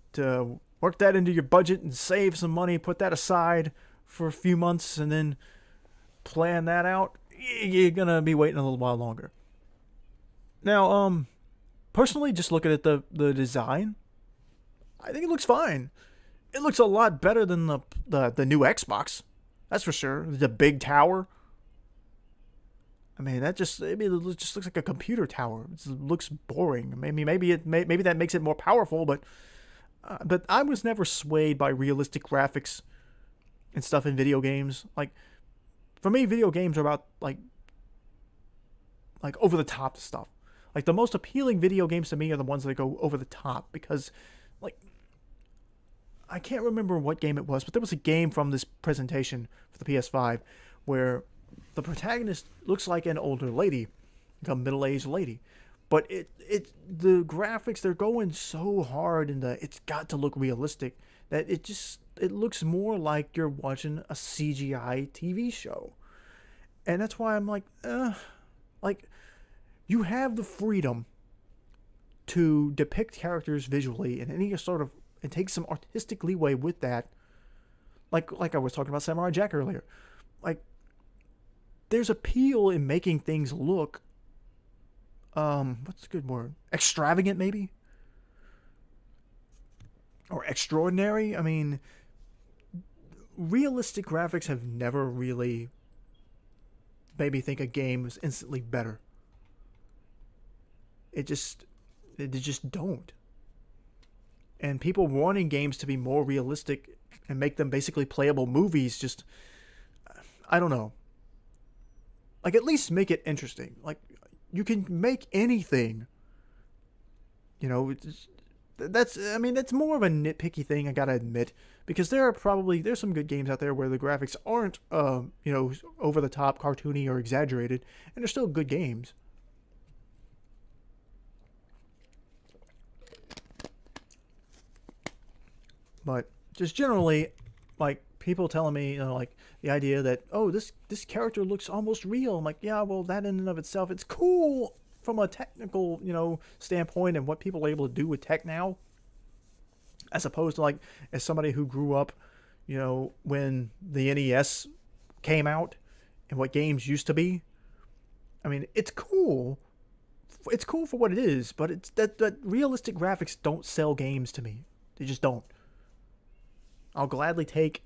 work that into your budget and save some money, put that aside for a few months and then plan that out, you're going to be waiting a little while longer. Now, personally, just looking at the design, I think it looks fine. It looks a lot better than the new Xbox. That's for sure. The big tower. I mean, it just looks like a computer tower. It looks boring. Maybe that makes it more powerful, but I was never swayed by realistic graphics and stuff in video games. Like, for me, video games are about like over the top stuff. Like, the most appealing video games to me are the ones that go over the top, because, like, I can't remember what game it was, but there was a game from this presentation for the PS5 where the protagonist looks like an older lady, like a middle-aged lady. But the graphics, they're going so hard and it's got to look realistic that it looks more like you're watching a CGI TV show. And that's why I'm like, you have the freedom to depict characters visually in any sort of, and take some artistic leeway with that. Like I was talking about Samurai Jack earlier. Like, there's appeal in making things look, what's a good word? Extravagant, maybe? Or extraordinary? I mean, realistic graphics have never really made me think a game is instantly better. They just don't. And people wanting games to be more realistic and make them basically playable movies. Just, I don't know. Like, at least make it interesting. Like, you can make anything. You know, I mean, that's more of a nitpicky thing, I gotta admit, because there's some good games out there where the graphics aren't, over the top, cartoony, or exaggerated, and they're still good games. But just generally, like, people telling me, like, the idea that, oh, this character looks almost real. I'm like, yeah, well, that in and of itself, it's cool from a technical, standpoint and what people are able to do with tech now, as opposed to, like, as somebody who grew up, when the NES came out and what games used to be. I mean, it's cool. It's cool for what it is, but it's that realistic graphics don't sell games to me. They just don't. I'll gladly take,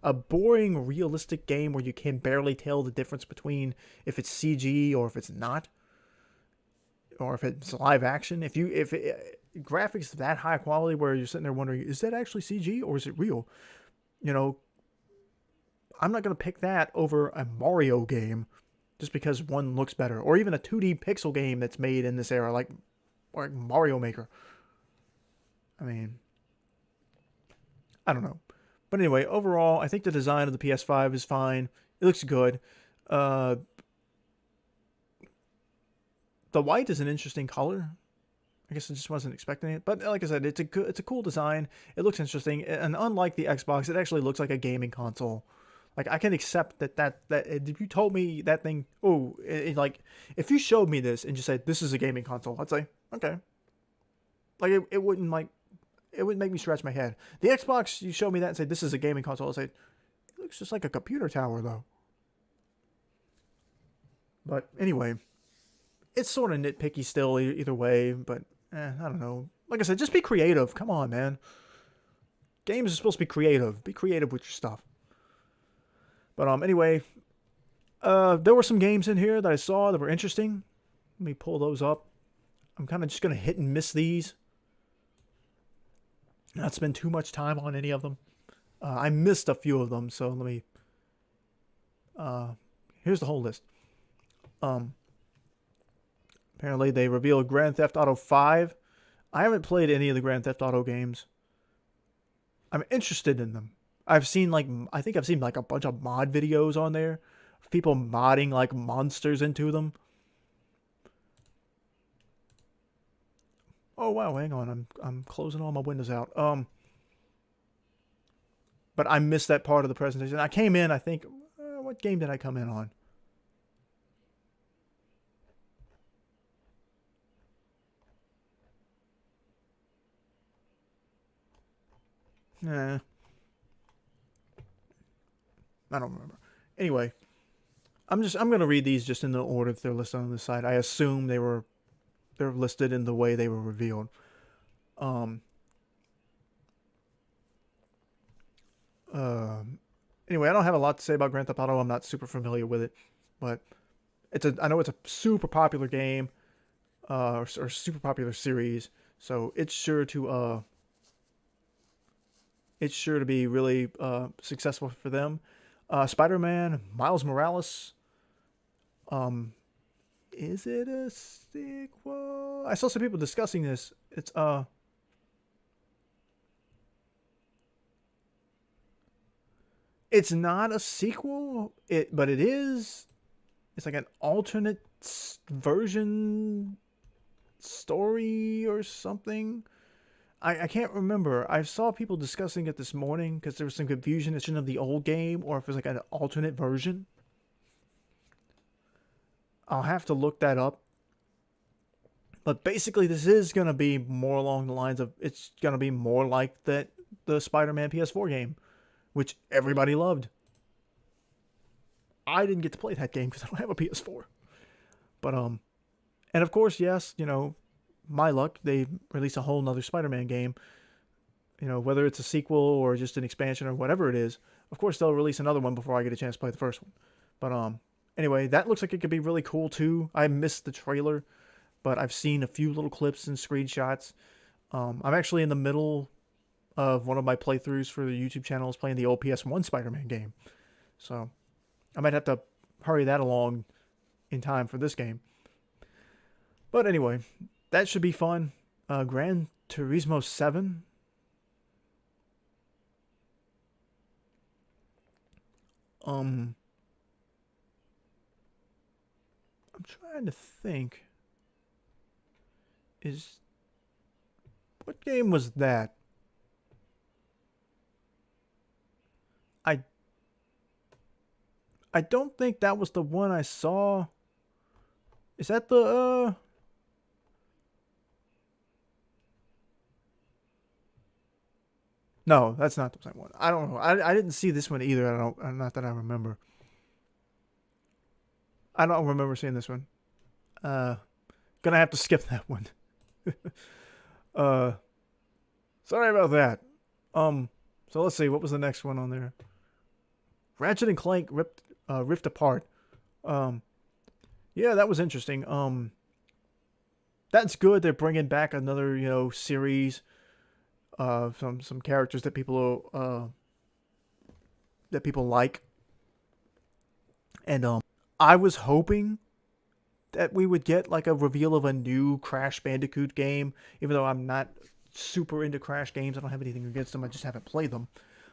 a boring realistic game where you can barely tell the difference between if it's CG or if it's not, or if it's live action. If graphics that high quality where you're sitting there wondering, is that actually CG or is it real? I'm not going to pick that over a Mario game just because one looks better, or even a 2D pixel game that's made in this era, like Mario Maker. I mean, I don't know. But anyway, overall, I think the design of the PS5 is fine. It looks good. The white is an interesting color. I guess I just wasn't expecting it. But like I said, it's a cool design. It looks interesting. And unlike the Xbox, it actually looks like a gaming console. Like, I can accept that if you told me that thing, like, if you showed me this and just said, this is a gaming console, I'd say, okay. Like, it wouldn't, like, it would make me scratch my head. The Xbox, you show me that and say, this is a gaming console, I'd say, it looks just like a computer tower, though. But anyway, it's sort of nitpicky still either way, but I don't know. Like I said, just be creative. Come on, man. Games are supposed to be creative. Be creative with your stuff. But anyway, there were some games in here that I saw that were interesting. Let me pull those up. I'm kind of just going to hit and miss these. Not spend too much time on any of them. I missed a few of them, so let me... here's the whole list. Apparently they revealed Grand Theft Auto 5. I haven't played any of the Grand Theft Auto games. I'm interested in them. I think I've seen like a bunch of mod videos on there. People modding like monsters into them. Oh wow, hang on. I'm closing all my windows out. But I missed that part of the presentation. I came in, I think, what game did I come in on? I don't remember. Anyway, I'm gonna read these just in the order that they're listed on the site. I assume they're listed in the way they were revealed. Anyway, I don't have a lot to say about Grand Theft Auto. I'm not super familiar with it, but I know it's a super popular game, or super popular series. So it's sure to be really successful for them. Spider-Man, Miles Morales. Is it a sequel? I saw some people discussing this. It's not a sequel. But it is. It's like an alternate version story or something. I can't remember. I saw people discussing it this morning because there was some confusion. It's of the old game or if it's like an alternate version. I'll have to look that up. But basically, this is going to be more along the lines of, it's going to be more like the Spider-Man PS4 game, which everybody loved. I didn't get to play that game because I don't have a PS4. But, and of course, yes, my luck, they release a whole nother Spider-Man game. Whether it's a sequel or just an expansion or whatever it is, of course they'll release another one before I get a chance to play the first one. But anyway, that looks like it could be really cool too. I missed the trailer, but I've seen a few little clips and screenshots. I'm actually in the middle of one of my playthroughs for the YouTube channel is playing the old PS1 Spider-Man game. So I might have to hurry that along in time for this game. But anyway, that should be fun. Gran Turismo 7. I'm trying to think. What game was that? I I don't think that was the one I saw. Is that the No, that's not the same one. I don't know. I didn't see this one either. Not that I remember. I don't remember seeing this one. Gonna have to skip that one. uh, Sorry about that. So let's see. What was the next one on there? Ratchet and Clank Rift Apart. Yeah, that was interesting. That's good. They're bringing back another, series of some characters that people like, and I was hoping that we would get like a reveal of a new Crash Bandicoot game, even though I'm not super into Crash games. I don't have anything against them. I just haven't played them.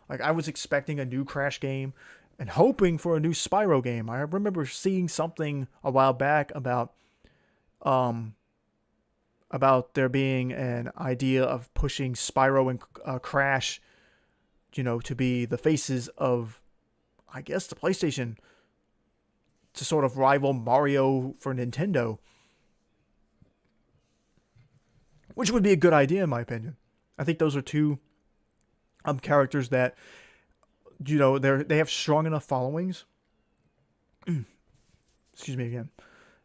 Like, I was expecting a new Crash game and hoping for a new Spyro game. I remember seeing something a while back about there being an idea of pushing Spyro and Crash, to be the faces of, I guess, the PlayStation, to sort of rival Mario for Nintendo, which would be a good idea in my opinion. I think those are two characters that, they have strong enough followings. Excuse me again.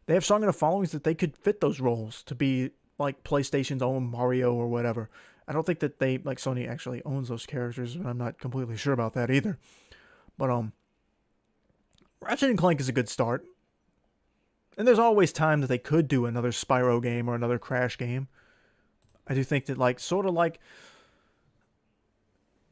They have strong enough followings that they could fit those roles to be like PlayStation's own Mario or whatever. I don't think that Sony actually owns those characters, but I'm not completely sure about that either. But Ratchet and Clank is a good start. And there's always time that they could do another Spyro game or another Crash game. I do think that,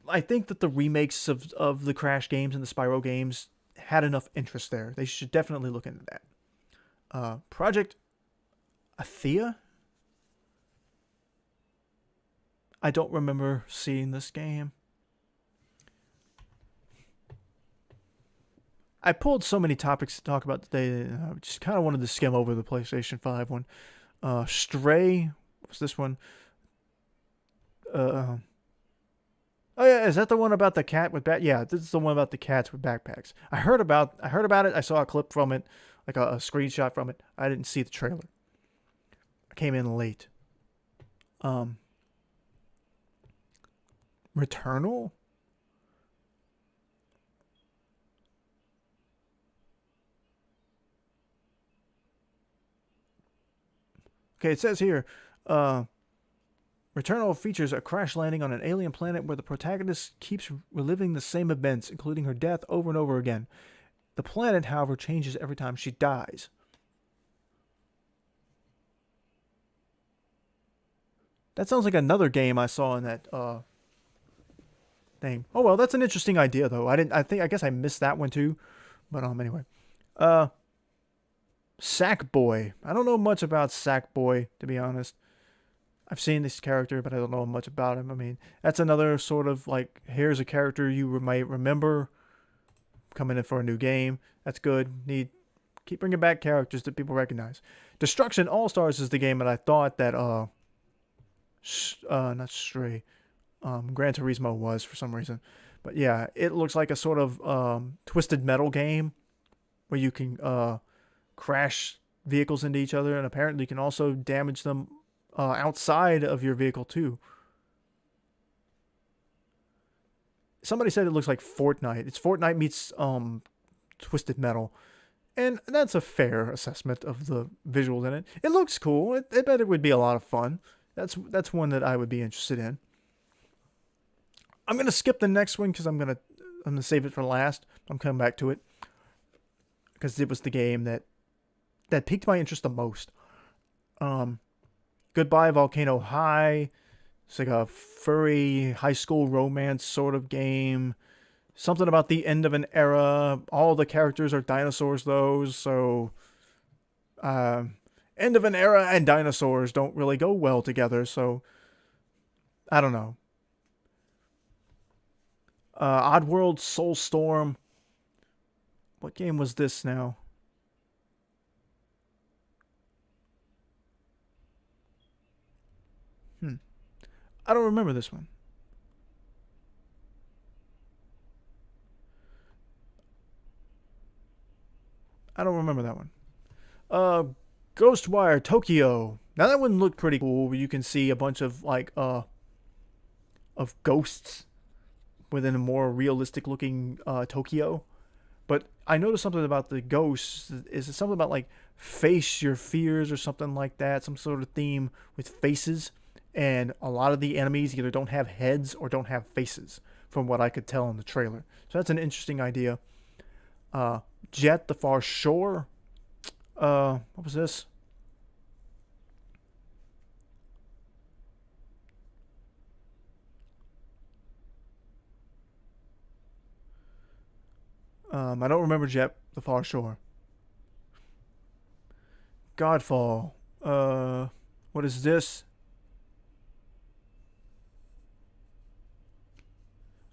I think that the remakes of the Crash games and the Spyro games had enough interest there. They should definitely look into that. Project Athea? I don't remember seeing this game. I pulled so many topics to talk about today that I just kind of wanted to skim over the PlayStation 5 one. Stray, what's this one? Oh yeah, is that the one about the cat with Yeah, this is the one about the cats with backpacks. I heard about it. I saw a clip from it, like a screenshot from it. I didn't see the trailer. I came in late. Returnal? Okay, it says here, Returnal features a crash landing on an alien planet where the protagonist keeps reliving the same events, including her death, over and over again. The planet, however, changes every time she dies. That sounds like another game I saw in that thing. Oh well, that's an interesting idea though. I guess I missed that one too. But anyway. Sackboy. I don't know much about Sackboy, to be honest. I've seen this character, but I don't know much about him. I mean, that's another sort of like, here's a character you might remember coming in for a new game. That's good. Keep bringing back characters that people recognize. Destruction All-Stars is the game that I thought that not Stray, Gran Turismo was for some reason. But yeah, it looks like a sort of Twisted Metal game where you can crash vehicles into each other, and apparently you can also damage them outside of your vehicle too. Somebody said it looks like Fortnite. It's Fortnite meets Twisted Metal, and that's a fair assessment of the visuals in it. It looks cool. I bet it would be a lot of fun. That's one that I would be interested in. I'm gonna skip the next one because I'm gonna save it for last. I'm coming back to it because it was the game that piqued my interest the most. Goodbye Volcano High, It's like a furry high school romance sort of game. Something about the end of an era. All the characters are dinosaurs, though, so uh, end of an era and dinosaurs don't really go well together. So I don't know. Oddworld Soulstorm. What game was this now? Hmm. I don't remember this one. I don't remember that one. Uh, Ghostwire Tokyo. Now that one looked pretty cool. You can see a bunch of of ghosts within a more realistic looking Tokyo. But I noticed something about the ghosts. Is it something about like face your fears or something like that? Some sort of theme with faces. And a lot of the enemies either don't have heads or don't have faces, from what I could tell in the trailer. So that's an interesting idea. Uh, Jet the Far Shore. What was this? I don't remember Jet the Far Shore. Godfall. What is this?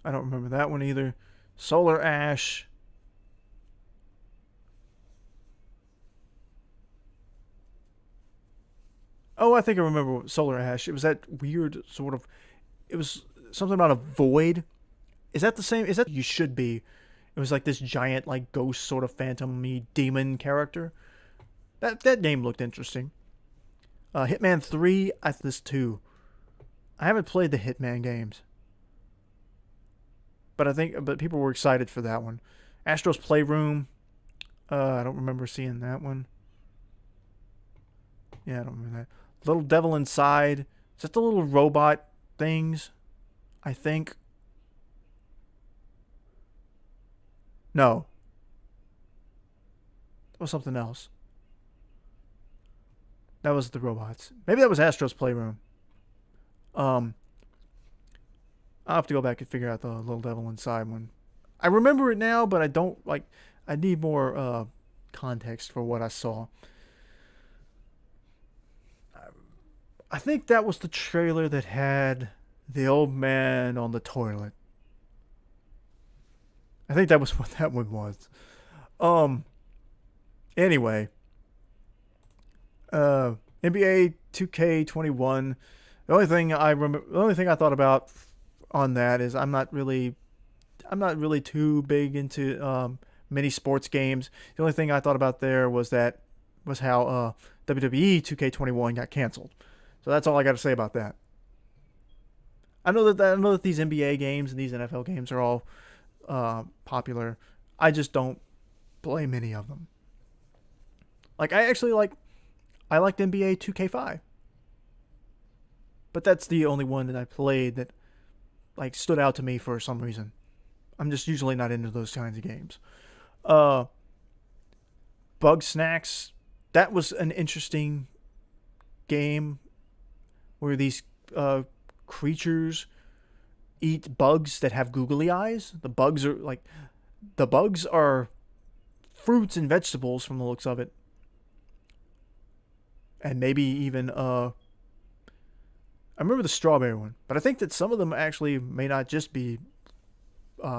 I don't remember that one either. Solar Ash. Oh, I think I remember Solar Ash. It was that weird sort of. It was something about a void. Is that the same? Is that you should be? It was like this giant, like ghost sort of phantom-y demon character. That game looked interesting. Hitman 3. I this too. I haven't played the Hitman games, but people were excited for that one. Astro's Playroom. I don't remember seeing that one. Yeah, I don't remember that. Little Devil Inside. Is that the little robot things? I think. No, that was something else. That was the robots. Maybe that was Astro's Playroom. Um, I'll have to go back and figure out the Little Devil Inside one. I remember it now, but I don't like. I need more context for what I saw. I think that was the trailer that had the old man on the toilet. I think that was what that one was. Um. Anyway, NBA 2K21. The only thing I thought about on that is I'm not really too big into mini sports games. The only thing I thought about there was how WWE 2K21 got canceled. So that's all I got to say about that. I know that these NBA games and these NFL games are all popular. I just don't play many of them. Like I liked NBA 2K5, but that's the only one that I played that like stood out to me for some reason. I'm just usually not into those kinds of games. Uh, Bug Snacks. That was an interesting game where these creatures eat bugs that have googly eyes. The bugs are fruits and vegetables from the looks of it, and maybe even I remember the strawberry one, but I think that some of them actually may not just be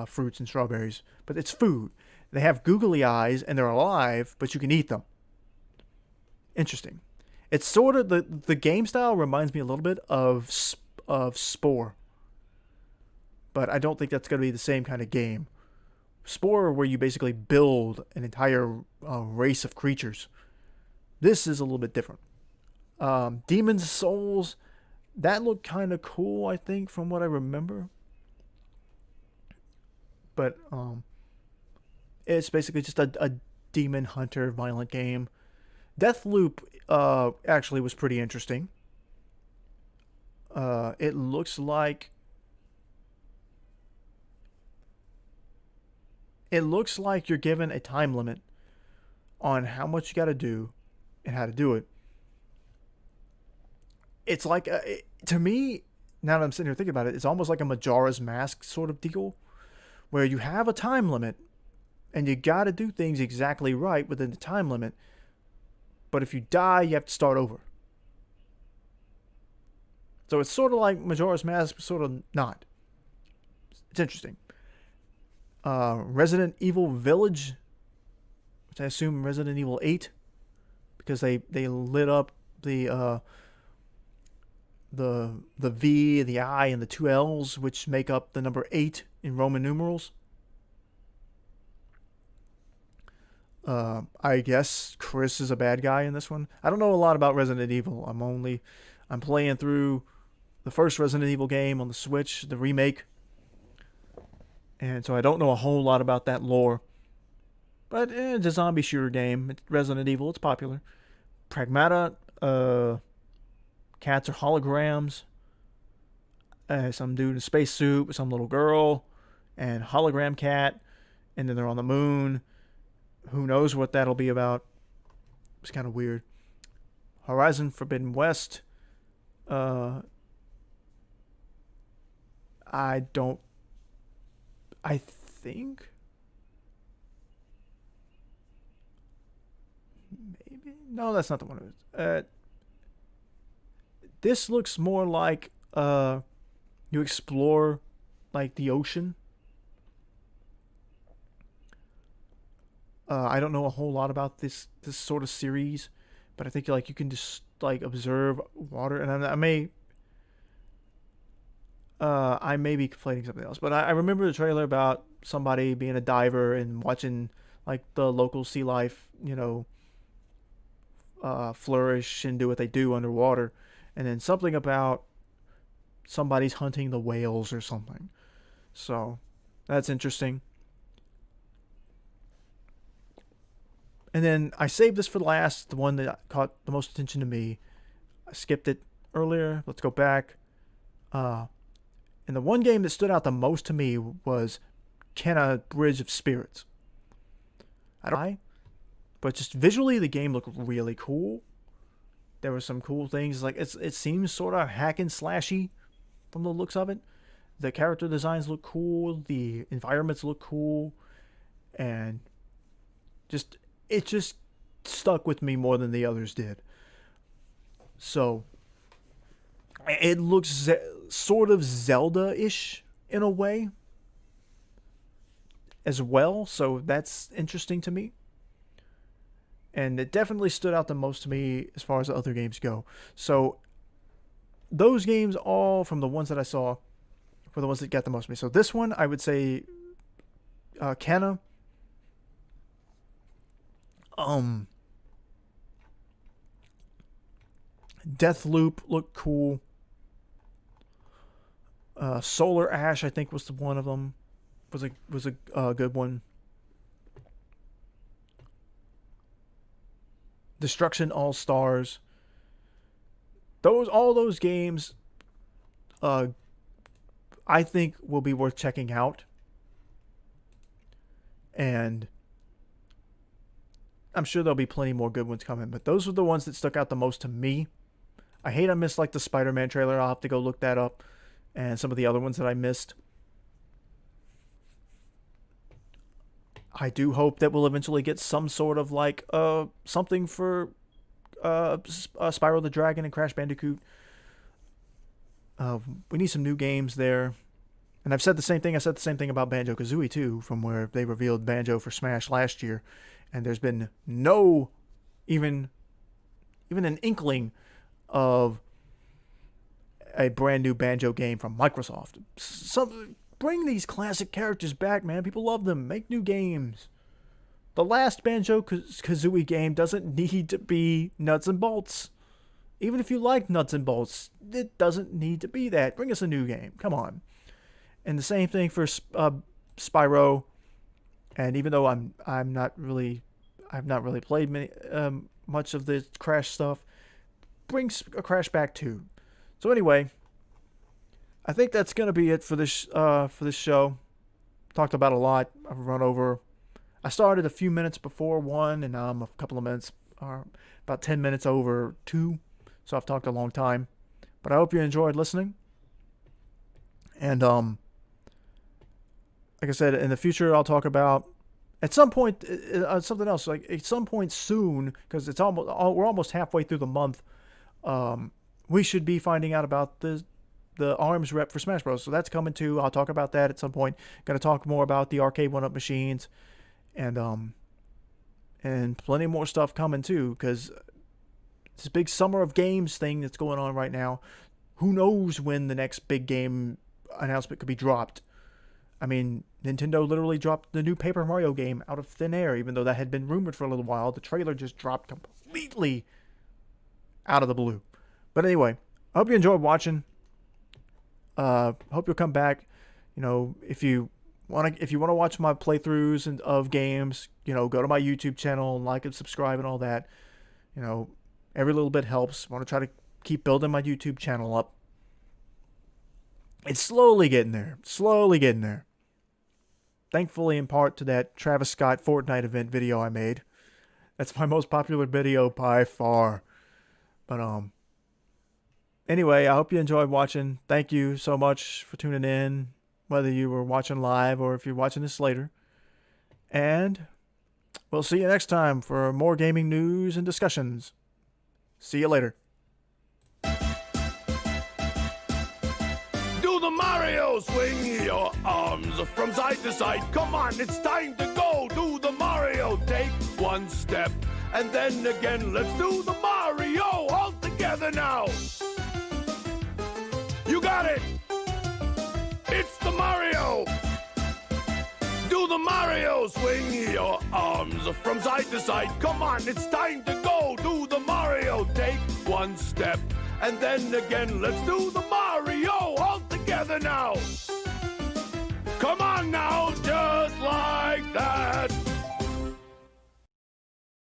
fruits and strawberries, but it's food. They have googly eyes and they're alive, but you can eat them. Interesting. It's sort of the game style reminds me a little bit of Spore, but I don't think that's going to be the same kind of game. Spore, where you basically build an entire race of creatures. This is a little bit different. Demon's Souls, that looked kind of cool, I think, from what I remember. But it's basically just a demon hunter violent game. Deathloop actually was pretty interesting. It looks like you're given a time limit on how much you got to do and how to do it. It's like to me, now that I'm sitting here thinking about it, it's almost like a Majora's Mask sort of deal, where you have a time limit and you got to do things exactly right within the time limit. But if you die, you have to start over. So it's sort of like Majora's Mask, but sort of not. It's interesting. Resident Evil Village, which I assume Resident Evil 8, because they lit up the V, the I, and the two L's, which make up the number 8 in Roman numerals. I guess Chris is a bad guy in this one. I don't know a lot about Resident Evil. I'm playing through the first Resident Evil game on the Switch, the remake. And so I don't know a whole lot about that lore. But it's a zombie shooter game. It's Resident Evil. It's popular. Pragmata, cats are holograms. Some dude in a spacesuit with some little girl. And hologram cat. And then they're on the moon. Who knows what that'll be about. It's kind of weird. Horizon Forbidden West. I think maybe no, that's not the one. This looks more like you explore like the ocean. I don't know a whole lot about this sort of series, but I think like you can just like observe water, and I may be conflating something else, but I remember the trailer about somebody being a diver and watching like the local sea life, flourish and do what they do underwater, and then something about somebody's hunting the whales or something. So that's interesting. And then I saved this for last, the one that caught the most attention to me. I skipped it earlier. Let's go back. And the one game that stood out the most to me was Kenna Bridge of Spirits. I don't know why, but just visually the game looked really cool. There were some cool things. Like it seems sort of hack and slashy from the looks of it. The character designs look cool. The environments look cool. And it just stuck with me more than the others did. So it looks sort of Zelda-ish in a way as well. So that's interesting to me. And it definitely stood out the most to me as far as the other games go. So those games, all from the ones that I saw, were the ones that got the most to me. So this one, I would say Kenna. Deathloop looked cool. Solar Ash, I think, was one of them. Was a good one. Destruction All Stars. All those games, I think will be worth checking out. And I'm sure there'll be plenty more good ones coming, but those were the ones that stuck out the most to me. I hate I missed like the Spider-Man trailer. I'll have to go look that up, and some of the other ones that I missed. I do hope that we'll eventually get some sort of like something for Spyro the Dragon and Crash Bandicoot. We need some new games there. And I've said the same thing. I said the same thing about Banjo-Kazooie too, from where they revealed Banjo for Smash last year. And there's been no even an inkling of a brand new Banjo game from Microsoft. Bring these classic characters back, man. People love them. Make new games. The last Banjo-Kazooie game doesn't need to be nuts and bolts. Even if you like nuts and bolts, it doesn't need to be that. Bring us a new game. Come on. And the same thing for Spyro. And even though I've not really played much of the Crash stuff, bring a Crash back too. So anyway, I think that's gonna be it for this show. Talked about a lot. I've run over. I started a few minutes before 1, and now I'm a couple of minutes, about 10 minutes over 2. So I've talked a long time. But I hope you enjoyed listening. And like I said, in the future, I'll talk about at some point something else. Like at some point soon, because we're almost halfway through the month. We should be finding out about the ARMS rep for Smash Bros. So that's coming too. I'll talk about that at some point. Going to talk more about the arcade 1-up machines, and plenty more stuff coming too. Because it's a big summer of games thing that's going on right now. Who knows when the next big game announcement could be dropped? I mean, Nintendo literally dropped the new Paper Mario game out of thin air, even though that had been rumored for a little while. The trailer just dropped completely out of the blue. But anyway, I hope you enjoyed watching. Hope you'll come back. You know, if you want to watch my playthroughs of games, you know, go to my YouTube channel and like and subscribe and all that. You know, every little bit helps. Want to try to keep building my YouTube channel up. It's slowly getting there. Slowly getting there. Thankfully, in part to that Travis Scott Fortnite event video I made. That's my most popular video by far. But anyway, I hope you enjoyed watching. Thank you so much for tuning in, whether you were watching live or if you're watching this later. And we'll see you next time for more gaming news and discussions. See you later. Do the Mario, swing your arms from side to side. Come on, it's time to go. Do the Mario, take one step. And then again, let's do the Mario all together now. You got it. It's the Mario. Do the Mario, swing your arms from side to side. Come on, it's time to go. Do the Mario, take one step. And then again, let's do the Mario all together now. Come on now, just like that.